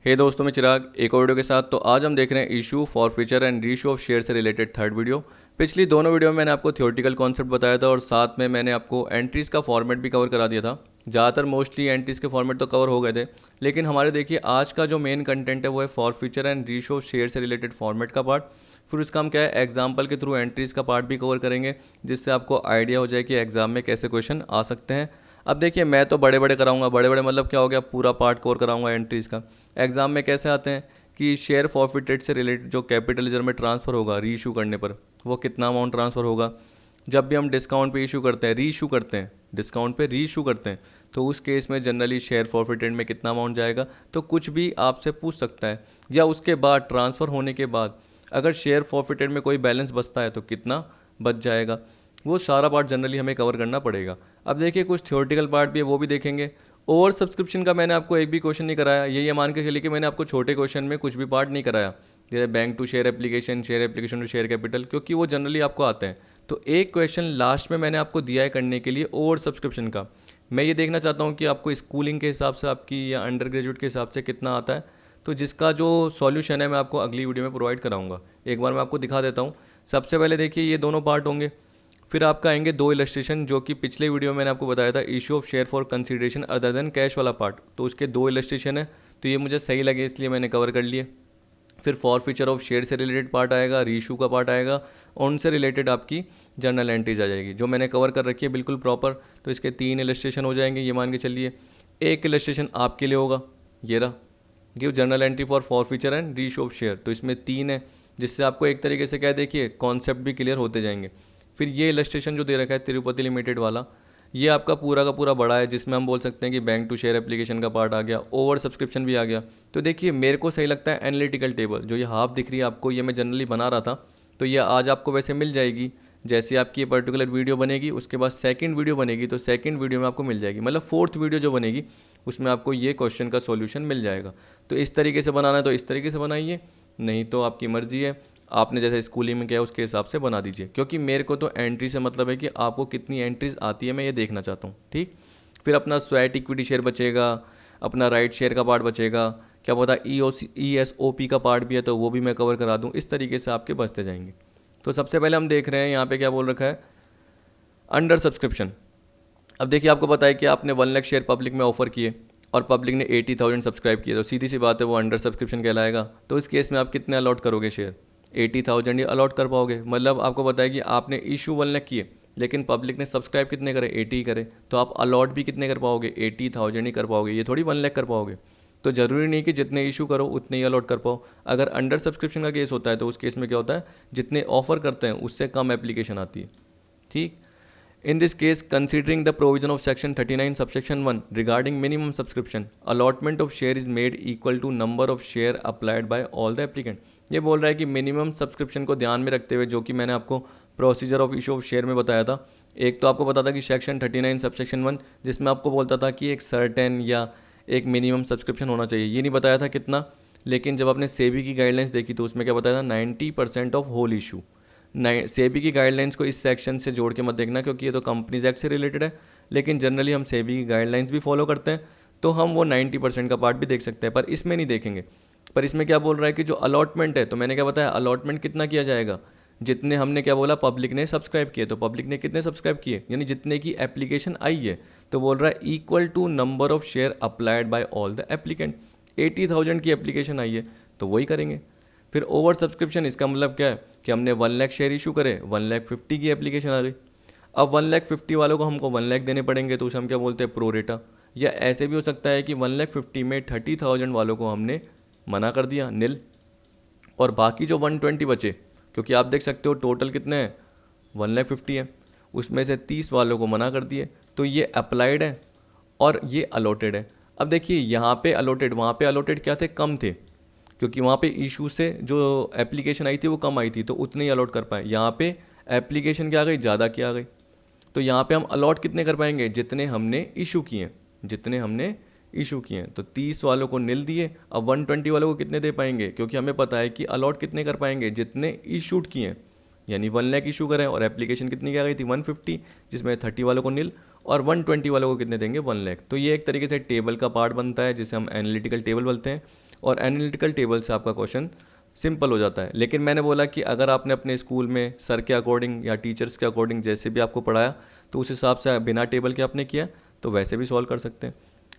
हे दोस्तों, मैं चिराग एक और वीडियो के साथ। तो आज हम देख रहे हैं issue forfeiture and reissue of share से रिलेटेड थर्ड वीडियो। पिछली दोनों वीडियो में मैंने आपको थ्योरेटिकल कॉन्सेप्ट बताया था और साथ में मैंने आपको एंट्रीज़ का फॉर्मेट भी कवर करा दिया था। ज़्यादातर मोस्टली एंट्रीज़ के फॉर्मेट तो कवर हो गए थे, लेकिन हमारे देखिए आज का जो मेन कंटेंट है वो है forfeiture and reissue of share से रिलेटेड फॉर्मेट का पार्ट। फिर उसका हम क्या है एग्जाम्पल के थ्रू एंट्रीज़ का पार्ट भी कवर करेंगे, जिससे आपको आइडिया हो जाए कि एग्जाम में कैसे क्वेश्चन आ सकते हैं। अब देखिए मैं तो बड़े बड़े कराऊंगा, बड़े बड़े मतलब क्या हो गया, पूरा पार्ट कवर कराऊंगा एंट्रीज़ का। एग्जाम में कैसे आते हैं कि शेयर फॉरफिटेड से रिलेटेड जो कैपिटल रिजर्व में ट्रांसफ़र होगा री इशू करने पर, वो कितना अमाउंट ट्रांसफ़र होगा। जब भी हम डिस्काउंट पे इशू करते हैं, री इशू करते हैं, डिस्काउंट पे री इशू करते हैं, तो उस केस में जनरली शेयर फॉरफिटेड में कितना अमाउंट जाएगा। तो कुछ भी आपसे पूछ सकता है, या उसके बाद ट्रांसफ़र होने के बाद अगर शेयर फॉरफिटेड में कोई बैलेंस बचता है तो कितना बच जाएगा। वो सारा पार्ट जनरली हमें कवर करना पड़ेगा। अब देखिए कुछ थ्योरेटिकल पार्ट भी है, वो भी देखेंगे। ओवर सब्सक्रिप्शन का मैंने आपको एक भी क्वेश्चन नहीं कराया, ये मान के चलिए कि मैंने आपको छोटे क्वेश्चन में कुछ भी पार्ट नहीं कराया, जैसे bank to share application to share capital, क्योंकि वो जनरली आपको आते हैं। तो एक क्वेश्चन लास्ट में मैंने आपको दिया है करने के लिए ओवर सब्सक्रिप्शन का। मैं ये देखना चाहता हूँ कि आपको स्कूलिंग के हिसाब से आपकी या अंडर ग्रेजुएट के हिसाब से कितना आता है। तो जिसका जो सॉल्यूशन है मैं आपको अगली वीडियो में प्रोवाइड कराऊंगा। एक बार मैं आपको दिखा देता हूँ। सबसे पहले देखिए ये दोनों पार्ट होंगे, फिर आपका आएंगे दो इलस्ट्रेशन, जो कि पिछले वीडियो में मैंने आपको बताया था issue of share for consideration other than cash वाला पार्ट, तो उसके दो इलस्ट्रेशन है। तो ये मुझे सही लगे इसलिए मैंने कवर कर लिए। फिर फॉर फीचर ऑफ शेयर से रिलेटेड पार्ट आएगा, रीइशू का पार्ट आएगा, और उनसे रिलेटेड आपकी जर्नल एंट्रीज आ जाएगी जो मैंने कवर कर रखी है बिल्कुल प्रॉपर। तो इसके तीन इलस्ट्रेशन हो जाएंगे, ये मान के चलिए। एक इलस्ट्रेशन आपके लिए होगा, ये रहा, give journal entry for feature and reissue of share. तो इसमें तीन है, जिससे आपको एक तरीके से क्या देखिए कॉन्सेप्ट भी क्लियर होते जाएंगे। फिर ये इलस्ट्रेशन जो दे रखा है तिरुपति लिमिटेड वाला, ये आपका पूरा का पूरा बड़ा है, जिसमें हम बोल सकते हैं कि बैंक टू शेयर एप्लीकेशन का पार्ट आ गया, ओवर सब्सक्रिप्शन भी आ गया। तो देखिए मेरे को सही लगता है एनालिटिकल टेबल, जो ये हाफ दिख रही है आपको, ये मैं जनरली बना रहा था। तो ये आज आपको वैसे मिल जाएगी, जैसे आपकी ये पर्टिकुलर वीडियो बनेगी उसके बाद सेकंड वीडियो बनेगी, तो सेकंड वीडियो में आपको मिल जाएगी, मतलब फोर्थ वीडियो जो बनेगी उसमें आपको ये क्वेश्चन का सॉल्यूशन मिल जाएगा। तो इस तरीके से बनाना है तो इस तरीके से बनाइए, नहीं तो आपकी मर्जी है, आपने जैसे स्कूलिंग में किया उसके हिसाब से बना दीजिए। क्योंकि मेरे को तो एंट्री से मतलब है कि आपको कितनी एंट्रीज आती है मैं ये देखना चाहता हूँ, ठीक। फिर अपना स्वेट इक्विटी शेयर बचेगा, अपना राइट शेयर का पार्ट बचेगा, क्या पता ESOP का पार्ट भी है तो वो भी मैं कवर करा दूँ। इस तरीके से आपके बचते जाएंगे। तो सबसे पहले हम देख रहे हैं यहाँ पे क्या बोल रखा है, अंडर सब्सक्रिप्शन। अब देखिए आपको पता है कि आपने 1 लाख शेयर पब्लिक में ऑफर किए और पब्लिक ने 80,000 सब्सक्राइब किए, तो सीधी सी बात है वो अंडर सब्सक्रिप्शन कहलाएगा। तो इस केस में आप कितने अलॉट करोगे शेयर, 80,000 ही अलॉट कर पाओगे। मतलब आपको पता है कि आपने इशू 1 लाख किए, लेकिन पब्लिक ने सब्सक्राइब कितने करे, 80 ही करे, तो आप अलॉट भी कितने कर पाओगे, 80,000 ही कर पाओगे, ये थोड़ी 1 लाख कर पाओगे। तो ज़रूरी नहीं कि जितने इशू करो उतने ही अलॉट कर पाओ। अगर अंडर सब्सक्रिप्शन का केस होता है तो उस केस में क्या होता है, जितने ऑफर करते हैं उससे कम एप्लीकेशन आती है, ठीक। In this case, considering the provision of Section 39 subsection 1 regarding minimum subscription, allotment of share is made equal to number of share applied by all the applicant। ये बोल रहा है कि मिनिमम सब्सक्रिप्शन को ध्यान में रखते हुए, जो कि मैंने आपको procedure of issue of share में बताया था। एक तो आपको पता था कि सेक्शन 39 सबसेक्शन 1, जिसमें आपको बोलता था कि एक सर्टेन या एक मिनिमम सब्सक्रिप्शन होना चाहिए, ये नहीं बताया था कितना। लेकिन जब आपने सेबी की गाइडलाइंस देखी तो उसमें क्या बताया था, 90% ऑफ होल इशू। सेबी की गाइडलाइंस को इस सेक्शन से जोड़ के मत देखना, क्योंकि ये तो कंपनीज एक्ट से रिलेटेड है। लेकिन जनरली हम सेबी की गाइडलाइंस भी फॉलो करते हैं, तो हम वो 90% का पार्ट भी देख सकते हैं, पर इसमें नहीं देखेंगे। पर इसमें क्या बोल रहा है कि जो अलॉटमेंट है, तो मैंने क्या बताया, अलॉटमेंट कितना किया जाएगा, जितने हमने क्या बोला पब्लिक ने सब्सक्राइब किए, तो पब्लिक ने कितने सब्सक्राइब किए, यानी जितने की एप्लीकेशन आई है। तो बोल रहा है equal to number of share applied by all the applicant. 80,000 की एप्लीकेशन आई है तो वही करेंगे। फिर ओवर सब्सक्रिप्शन, इसका मतलब क्या है कि हमने 1 लाख शेयर इशू करे, 1,50,000 की एप्लीकेशन आ गई। अब 1,50,000 वालों को हमको 1 लाख देने पड़ेंगे, तो उसे हम क्या बोलते हैं, प्रो रेटा। या ऐसे भी हो सकता है कि 1,50,000 में 30,000 वालों को हमने मना कर दिया, निल, और बाकी जो 120 बचे, क्योंकि आप देख सकते हो टोटल कितने हैं, 1,50,000 है, उसमें से 30 वालों को मना कर दिए, तो ये अप्लाइड है और ये अलॉटेड है। अब देखिए यहाँ पे अलॉटेड, वहाँ पे अलॉटेड क्या थे, कम थे, क्योंकि वहाँ पे इशू से जो एप्लीकेशन आई थी वो कम आई थी, तो उतने ही अलॉट कर पाए। यहाँ पे एप्लीकेशन क्या आ गई, ज़्यादा की आ गई, तो यहाँ पे हम अलॉट कितने कर पाएंगे, जितने हमने इशू किए, जितने हमने इशू किए हैं। तो 30 वालों को निल दिए। अब 120 वालों को कितने दे पाएंगे, क्योंकि हमें पता है कि अलॉट कितने कर पाएंगे, जितने इशूड किए हैं, यानी 1 लाख इशू करें और एप्लीकेशन कितनी की आ गई थी, 150, जिसमें 30 वालों को निल, और 120 वालों को कितने देंगे, 1 लाख। तो ये एक तरीके से टेबल का पार्ट बनता है, जिसे हम एनालिटिकल टेबल बोलते हैं। और एनालिटिकल टेबल से आपका क्वेश्चन सिंपल हो जाता है। लेकिन मैंने बोला कि अगर आपने अपने स्कूल में सर के अकॉर्डिंग या टीचर्स के अकॉर्डिंग जैसे भी आपको पढ़ाया तो उस हिसाब से बिना टेबल के आपने किया तो वैसे भी सॉल्व कर सकते हैं।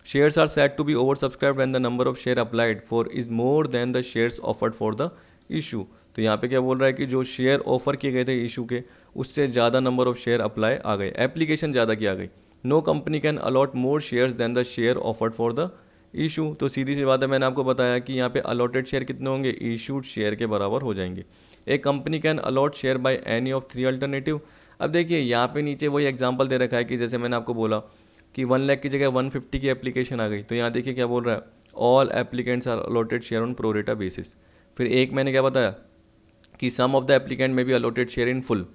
Shares are said to be over subscribe when the number of share applied for is more than the shares offered for the issue. तो यहाँ पे क्या बोल रहा है कि जो शेयर ऑफर किए गए थे इशू के उससे ज़्यादा नंबर ऑफ शेयर अप्लाई आ गए, एप्लीकेशन ज़्यादा की आ गई। No company can allot more shares than the share offered for the issue. तो सीधी सी बात है, मैंने आपको बताया कि यहाँ पे अलॉटेड शेयर कितने होंगे, इशूड शेयर के बराबर हो जाएंगे। एक company can allot share by any of 3 alternative. अब देखिए यहाँ पे नीचे वही एग्जांपल दे रखा है कि जैसे मैंने आपको बोला कि 1 लाख की जगह 150 की एप्लीकेशन आ गई, तो यहाँ देखिए क्या बोल रहा है, all applicants are allotted share on pro rata basis. फिर एक मैंने क्या बताया कि some of the applicant may be allotted share in full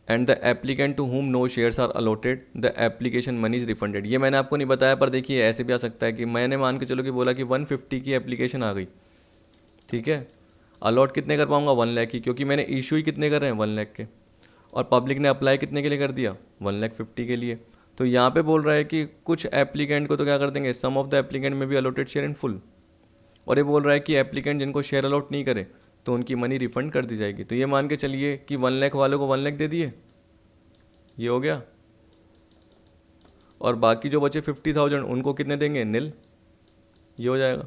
and the applicant to whom no shares are allotted the application money is refunded. ये मैंने आपको नहीं बताया, पर देखिए ऐसे भी आ सकता है कि मैंने मान के चलो कि बोला कि 150 की एप्लीकेशन आ गई, ठीक है, अलॉट कितने कर पाऊंगा 1 लाख की, क्योंकि मैंने इशू ही कितने कर रहे हैं 1 लाख के, और पब्लिक ने अप्लाई कितने के लिए कर दिया 1,50,000 के लिए। तो यहाँ पे बोल रहा है कि कुछ एप्लीकेंट को तो क्या कर देंगे, सम ऑफ द एप्लीकेंट में भी अलॉटेड शेयर इन फुल, और ये बोल रहा है कि एप्लीकेंट जिनको शेयर अलॉट नहीं करे तो उनकी मनी रिफंड कर दी जाएगी। तो ये मान के चलिए कि 1 लाख वालों को 1 लाख दे दिए, ये हो गया, और बाकी जो बचे 50,000 उनको कितने देंगे, निल, ये हो जाएगा,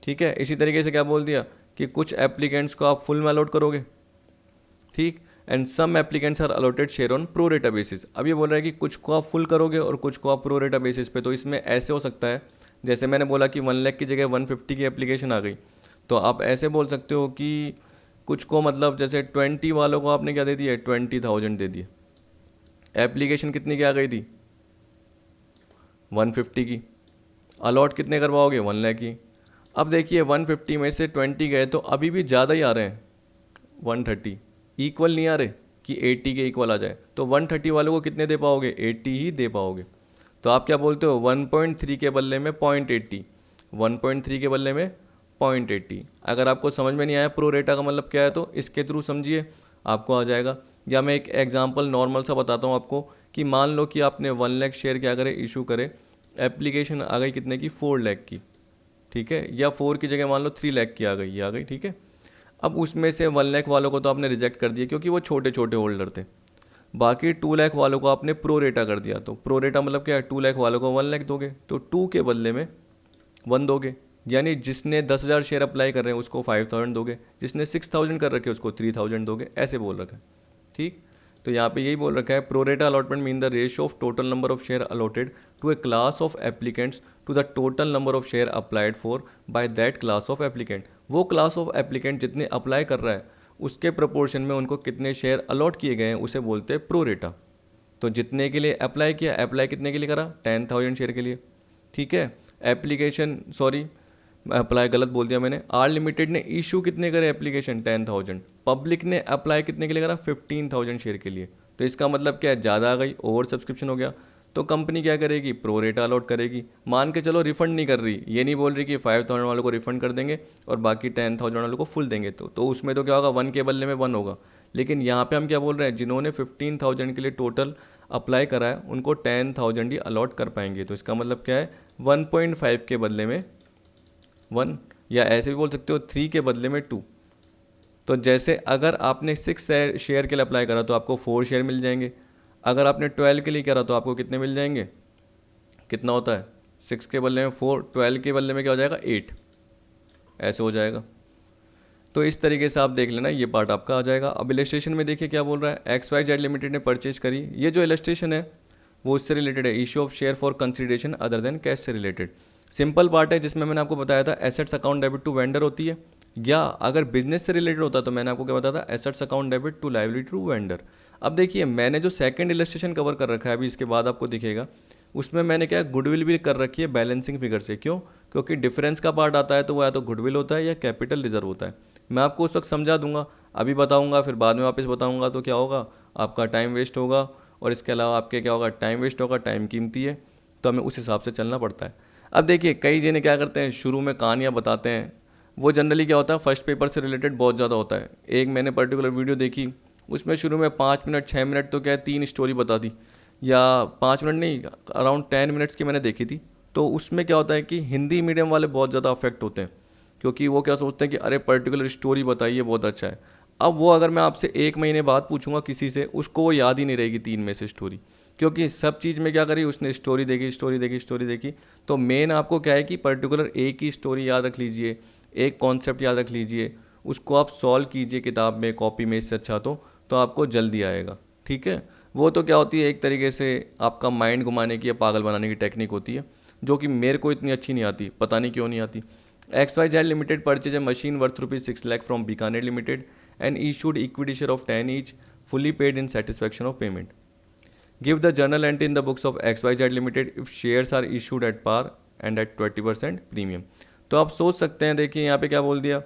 ठीक है। इसी तरीके से क्या बोल दिया कि कुछ एप्लीकेंट्स को आप फुल में अलॉट करोगे, ठीक, and some applicants are allotted share on pro rata basis. अब ये बोल रहा है कि कुछ को आप फुल करोगे और कुछ को आप प्रोरेटा बेसिस पे। तो इसमें ऐसे हो सकता है, जैसे मैंने बोला कि 1 लाख की जगह 150 की एप्लीकेशन आ गई, तो आप ऐसे बोल सकते हो कि कुछ को मतलब जैसे 20 वालों को आपने क्या दे दिया, 20,000 दे दिए, एप्लीकेशन कितनी की आ गई थी 150 की, अलॉट कितने कर पाओगे 1 लाख की। अब देखिए 150 में से 20 गए तो अभी भी ज़्यादा ही आ रहे हैं, 130 इक्वल नहीं आ रहे कि 80 के इक्वल आ जाए, तो 130 वालों को कितने दे पाओगे, 80 ही दे पाओगे। तो आप क्या बोलते हो, 1.3 के बदले में 0.80, 1.3 के बदले में 0.80। अगर आपको समझ में नहीं आया प्रोरेटा का मतलब क्या है तो इसके थ्रू समझिए, आपको आ जाएगा। या मैं एक एग्जांपल नॉर्मल सा बताता हूँ आपको कि मान लो कि आपने 1 लाख शेयर क्या करे, इशू करे, एप्लीकेशन आ गई कितने की, 4 लाख की, ठीक है, या 4 की जगह मान लो 3 लाख की आ गई, ये आ गई, ठीक है। अब उसमें से 1 लाख वालों को तो आपने रिजेक्ट कर दिया क्योंकि वो छोटे छोटे होल्डर थे, बाकी 2 लाख वालों को आपने प्रोरेटा कर दिया। तो प्रोरेटा मतलब क्या है, 2 लाख वालों को 1 लाख दोगे तो 2 के बदले में 1 दोगे, यानी जिसने 10,000 शेयर अप्लाई कर रहे हैं उसको 5,000 दोगे, जिसने 6,000 कर रखे उसको 3,000 दोगे, ऐसे बोल रखा है, ठीक। तो यहाँ पे यही बोल रखा है, pro rata allotment mean the ratio of total number of share allotted to a class of applicants to the total number of share applied for by that class of applicant. वो क्लास ऑफ एप्लीकेंट जितने apply कर रहा है उसके proportion में उनको कितने share allot किए गए हैं उसे बोलते हैं प्रोरेटा। तो जितने के लिए अप्लाई किया, अप्लाई कितने के लिए करा, 10,000 शेयर के लिए, ठीक है। एप्लीकेशन सॉरी अप्लाई गलत बोल दिया मैंने, आर लिमिटेड ने इशू कितने करे एप्लीकेशन 10,000, पब्लिक ने अप्लाई कितने के लिए करा 15,000 शेयर के लिए। तो इसका मतलब क्या है, ज़्यादा आ गई, ओवर सब्सक्रिप्शन हो गया, तो कंपनी क्या करेगी, प्रोरेटा अलॉट करेगी। मान के चलो रिफंड नहीं कर रही, ये नहीं बोल रही कि 5,000 वालों को रिफंड कर देंगे और बाकी 10,000 वालों को फुल देंगे, तो उसमें तो क्या होगा, 1 के बदले में 1 होगा। लेकिन यहाँ पे हम क्या बोल रहे हैं, जिन्होंने 15,000 के लिए टोटल अप्लाई करा है उनको 10,000 ही अलॉट कर पाएंगे। तो इसका मतलब क्या है, 1.5 के बदले में 1, या ऐसे भी बोल सकते हो 3 के बदले में 2। तो जैसे अगर आपने 6 शेयर के लिए अप्लाई करा तो आपको 4 शेयर मिल जाएंगे, अगर आपने 12 के लिए करा तो आपको कितने मिल जाएंगे, कितना होता है 6 के बदले में 4, 12 के बदले में क्या हो जाएगा 8, ऐसे हो जाएगा। तो इस तरीके से आप देख लेना, ये पार्ट आपका आ जाएगा। अब इलस्ट्रेशन में देखिए क्या बोल रहा है, XYZ लिमिटेड ने परचेज करी, ये जो इलस्ट्रेशन है वो इससे रिलेटेड है, issue of share for consideration other than cash से रिलेटेड। सिंपल पार्ट है जिसमें मैंने आपको बताया था assets account debit to vendor होती है, या अगर बिजनेस से रिलेटेड होता तो मैंने आपको क्या बताया था, assets account debit to liability to vendor. अब देखिए मैंने जो सेकंड इलस्ट्रेशन कवर कर रखा है अभी इसके बाद आपको दिखेगा, उसमें मैंने क्या गुडविल भी कर रखी है बैलेंसिंग फिगर से। क्यों, क्योंकि डिफरेंस का पार्ट आता है तो वो या तो गुडविल होता है या कैपिटल रिजर्व होता है। मैं आपको उस वक्त समझा दूंगा, अभी बताऊंगा फिर बाद में वापस बताऊंगा, तो क्या होगा, आपका टाइम वेस्ट होगा, और इसके अलावा आपके क्या होगा, टाइम वेस्ट होगा, टाइम कीमती है, तो हमें उस हिसाब से चलना पड़ता है। अब देखिए कई जने क्या करते हैं, शुरू में कहानियाँ बताते हैं, वो जनरली क्या होता है फर्स्ट पेपर से रिलेटेड बहुत ज़्यादा होता है। एक मैंने पर्टिकुलर वीडियो देखी, उसमें शुरू में 5 मिनट 6 मिनट तो क्या है 3 स्टोरी बता दी, या 5 मिनट नहीं अराउंड 10 मिनट्स की मैंने देखी थी। तो उसमें क्या होता है कि हिंदी मीडियम वाले बहुत ज़्यादा अफेक्ट होते हैं, क्योंकि वो क्या सोचते हैं कि अरे पर्टिकुलर स्टोरी बताइए, बहुत अच्छा है। अब वो अगर मैं आपसे 1 महीने बाद पूछूंगा किसी से, उसको वो याद ही नहीं रहेगी 3 में से स्टोरी, क्योंकि सब चीज़ में क्या करी उसने, स्टोरी देखी स्टोरी देखी स्टोरी देखी। तो मेन आपको क्या है कि पर्टिकुलर एक ही स्टोरी याद रख लीजिए, एक कॉन्सेप्ट याद रख लीजिए, उसको आप सॉल्व कीजिए किताब में, कॉपी में, इससे अच्छा तो आपको जल्दी आएगा। ठीक है, वो तो क्या होती है, एक तरीके से आपका माइंड घुमाने की या पागल बनाने की टेक्निक होती है, जो कि मेरे को इतनी अच्छी नहीं आती, पता नहीं क्यों नहीं आती। XYZ limited purchase a machine worth ₹6 lakh from Bikaner limited and issued equity share of 10 each, fully paid in satisfaction of payment. Give the journal entry in the books of XYZ limited if shares are issued at par and at 20% premium. तो आप सोच सकते हैं, देखिए यहाँ पे क्या बोल दिया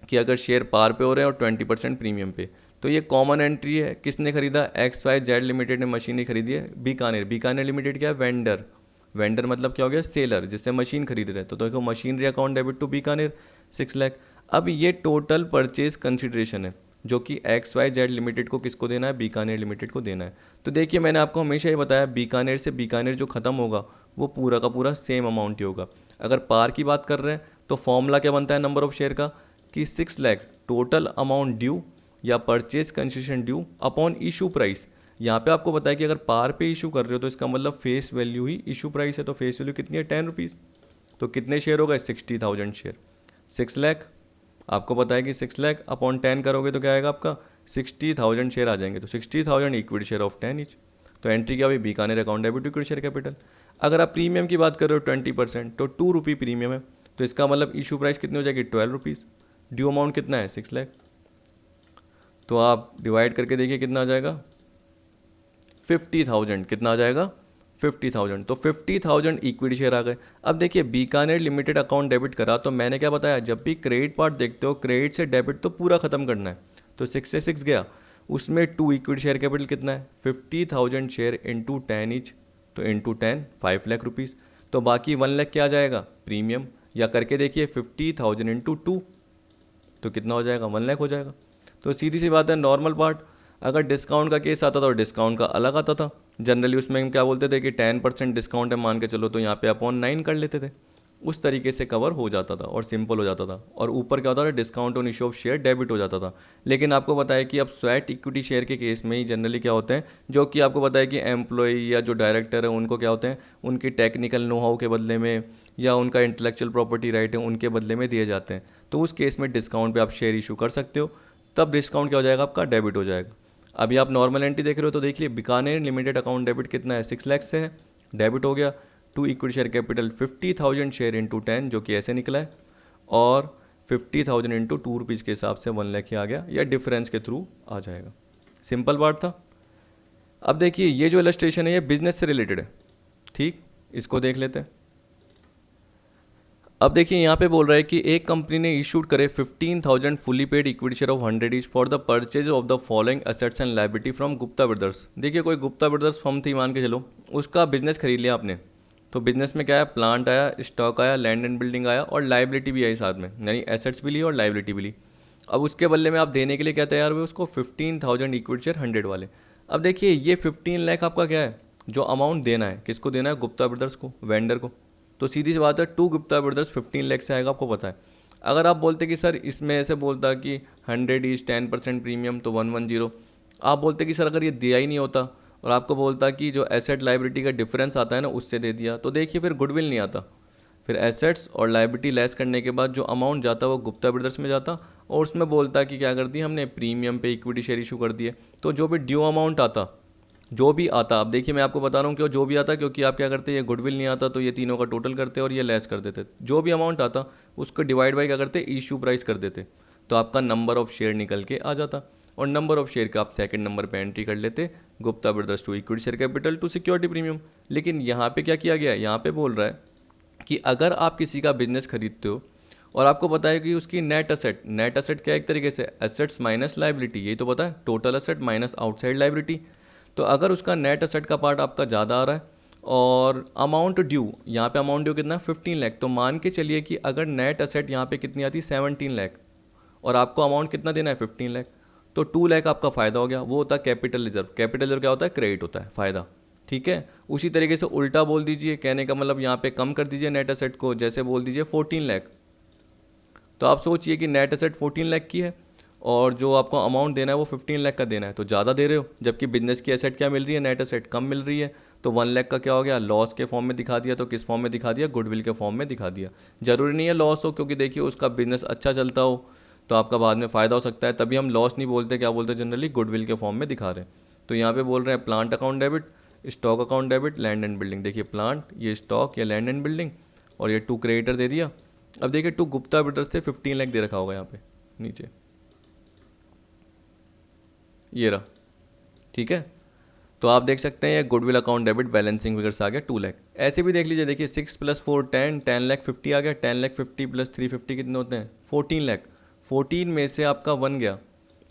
कि अगर शेयर पार पे हो रहे हैं और 20% प्रीमियम पे, तो ये कॉमन एंट्री है। किसने खरीदा? XYZ लिमिटेड ने मशीन ही खरीदी है, बीकानेर। बीकानेर लिमिटेड क्या है? वेंडर। वेंडर मतलब क्या हो गया? सेलर, जिससे मशीन खरीद रहे हैं। तो देखो machinery account debit to Bikaner 6 lakh. अब ये टोटल परचेज कंसिडरेशन है जो कि XYZ लिमिटेड को किसको देना है? बीकानेर लिमिटेड को देना है। तो देखिए मैंने आपको हमेशा ही बताया, बीकानेर से बीकानेर जो खत्म होगा वो पूरा का पूरा सेम अमाउंट ही होगा। अगर पार की बात कर रहे हैं तो फॉर्मूला क्या बनता है नंबर ऑफ शेयर का, कि 6 लाख टोटल अमाउंट ड्यू या purchase concession due upon issue price. यहाँ पे आपको बताया कि अगर पार पे इशू कर रहे हो तो इसका मतलब फेस वैल्यू ही इशू प्राइस है। तो फेस वैल्यू कितनी है? 10 रुपीज़। तो कितने शेयर हो गए? 60,000 शेयर। 6 लाख आपको पता है कि 6 लाख अपॉन 10 करोगे तो क्या आएगा आपका? 60,000 शेयर आ जाएंगे। तो 60,000 इक्विटी शेयर ऑफ 10 ईच। तो एंट्री क्या हुई? Bikaner account debit to equity share capital. अगर आप प्रीमियम की बात कर रहे हो 20%, तो 2 रुपये प्रीमियम है। तो इसका मतलब इशू प्राइस कितनी हो जाएगी? 12 रुपीज़। ड्यू अमाउंट कितना है? 6 लाख। तो आप डिवाइड करके देखिए कितना आ जाएगा? 50,000। कितना आ जाएगा? 50,000। तो 50,000 इक्विटी शेयर आ गए। अब देखिए बीकानेर लिमिटेड अकाउंट डेबिट करा, तो मैंने क्या बताया, जब भी क्रेडिट पार्ट देखते हो, क्रेडिट से डेबिट तो पूरा खत्म करना है। तो 6 से 6 गया, उसमें 2 इक्विटी शेयर कैपिटल कितना है? 50,000 शेयर इंटू 10 ईच। तो इंटू 10 5 लाख रुपीज़। तो बाकी 1 लाख क्या आ जाएगा? प्रीमियम। या करके देखिए 50,000 इंटू 2, तो कितना हो जाएगा? 1 लाख हो जाएगा। तो सीधी सी बात है, नॉर्मल पार्ट। अगर डिस्काउंट का केस आता था और डिस्काउंट का अलग आता था, जनरली उसमें हम क्या बोलते थे कि 10% डिस्काउंट है मान के चलो, तो यहाँ पे अपॉन 9 कर लेते थे। उस तरीके से कवर हो जाता था और सिंपल हो जाता था। और ऊपर क्या होता था? Discount on issue of share debit हो जाता था। लेकिन आपको बताया कि अब स्वैट इक्विटी शेयर के केस में ही जनरली क्या होते हैं, जो कि आपको बताया कि एम्प्लॉई या जो डायरेक्टर है उनको क्या होते हैं, उनकी टेक्निकल नो हाउ के बदले में या उनका इंटेलेक्चुअल प्रॉपर्टी राइट है उनके बदले में दिए जाते हैं। तो उस केस में डिस्काउंट पे आप शेयर इशू कर सकते हो, तब डिस्काउंट क्या हो जाएगा? आपका डेबिट हो जाएगा। अभी आप नॉर्मल एंट्री देख रहे हो तो देख लिए बीकानेर लिमिटेड अकाउंट डेबिट कितना है? 6 लाख से है, डेबिट हो गया। 2 equity share capital 50,000 share into 10, जो कि ऐसे निकला है। और 50,000 इंटू 2 रुपीज़ के हिसाब से 1 लाख ही आ गया, या डिफरेंस के थ्रू आ जाएगा। सिंपल बात था। अब देखिए ये जो इलस्ट्रेशन है ये बिजनेस से रिलेटेड है, ठीक, इसको देख लेते हैं। अब देखिए यहाँ पे बोल रहा है कि एक कंपनी ने इशूड करे 15,000 fully paid equity share of 100 each for the purchase of the following assets and liability from Gupta brothers. देखिए कोई गुप्ता ब्रदर्स फर्म थी मान के चलो, उसका बिजनेस खरीद लिया आपने। तो बिजनेस में क्या है? प्लांट आया, स्टॉक आया, लैंड एंड बिल्डिंग आया और लाइबिलिटी भी आई साथ में, यानी एसेट्स भी ली और लाइबिलिटी भी ली। अब उसके बदले में आप देने के लिए क्या तैयार हुए उसको? 15,000 इक्विटी शेयर 100 वाले। अब देखिए ये 15 लाख आपका क्या है जो अमाउंट देना है, किसको देना है? गुप्ता ब्रदर्स को, वेंडर को। तो सीधी सी बात है, 2 गुप्ता ब्रदर्स 15 लाख से आएगा, आपको पता है। अगर आप बोलते कि सर इसमें ऐसे बोलता कि 100 इज 10% प्रीमियम, तो 110। आप बोलते कि सर अगर ये दिया ही नहीं होता और आपको बोलता कि जो एसेट लाइबिलिटी का डिफरेंस आता है ना उससे दे दिया, तो देखिए फिर गुडविल नहीं आता। फिर एसेट्स और लाइबिलिटी लेस करने के बाद जो अमाउंट जाता वो गुप्ता ब्रदर्स में जाता, और उसमें बोलता कि क्या कर दिया हमने? प्रीमियम पे इक्विटी शेयर इशू कर दिए। तो जो भी ड्यू अमाउंट आता, जो भी आता, अब देखिए मैं आपको बता रहा हूँ क्यों जो भी आता, क्योंकि आप क्या करते, ये गुडविल नहीं आता तो ये तीनों का टोटल करते और ये लेस कर देते। जो भी अमाउंट आता उसको डिवाइड बाई क्या करते? इशू प्राइस कर देते। तो आपका नंबर ऑफ शेयर निकल के आ जाता, और नंबर ऑफ शेयर का आप सेकंड नंबर पे एंट्री कर लेते, Gupta brothers to equity share capital to security premium. लेकिन यहाँ पे क्या किया गया है? यहाँ पे बोल रहा है कि अगर आप किसी का बिजनेस खरीदते हो और आपको पता है कि उसकी नेट असेट, नेट असेट क्या एक तरीके से एसेट्स माइनस लाइबिलिटी, यही तो पता है, total asset minus outside liability. तो अगर उसका नेट असेट का पार्ट आपका ज़्यादा आ रहा है और अमाउंट ड्यू, यहाँ पे अमाउंट ड्यू कितना? 15 लाख। तो मान के चलिए कि अगर नेट असेट यहाँ पे कितनी आती? 17 लाख, और आपको अमाउंट कितना देना है? 15 लाख। तो 2 लाख आपका फ़ायदा हो गया, वो होता है कैपिटल रिजर्व। कैपिटल रिजर्व क्या होता है? क्रेडिट होता है, फ़ायदा। ठीक है, उसी तरीके से उल्टा बोल दीजिए, कहने का मतलब यहाँ पे कम कर दीजिए नेट असेट को, जैसे बोल दीजिए 14 लाख। तो आप सोचिए कि नेट एसेट 14 लाख की है और जो आपको अमाउंट देना है वो 15 लाख का देना है, तो ज़्यादा दे रहे हो, जबकि बिजनेस की एसेट क्या मिल रही है, नेट एसेट कम मिल रही है। तो 1 लाख का क्या हो गया, लॉस के फॉर्म में दिखा दिया। तो किस फॉर्म में दिखा दिया, गुडविल के फॉर्म में दिखा दिया। जरूरी नहीं है लॉस हो, क्योंकि देखिए उसका बिजनेस अच्छा चलता हो तो आपका बाद में फ़ायदा हो सकता है, तभी हम लॉस नहीं बोलते, क्या बोलते हैं जनरली, गुडविल के फॉर्म में दिखा रहे हैं। तो यहाँ पे बोल रहे हैं plant account debit, stock account debit, land and building. देखिए प्लांट, ये स्टॉक, या लैंड एंड बिल्डिंग, और ये टू क्रेडिटर दे दिया। अब देखिए टू गुप्ता बिल्डर से 15 लाख दे रखा होगा यहाँ पे नीचे, ये रहा, ठीक है। तो आप देख सकते हैं ये goodwill account debit balancing figures आ गया 2 लाख। ऐसे भी देख लीजिए, देखिए 6 + 4 10, 10 लाख 50 आ गया। 10 लाख 50 + 350 कितने होते हैं, 14 लाख। 14 में से आपका 1 गया,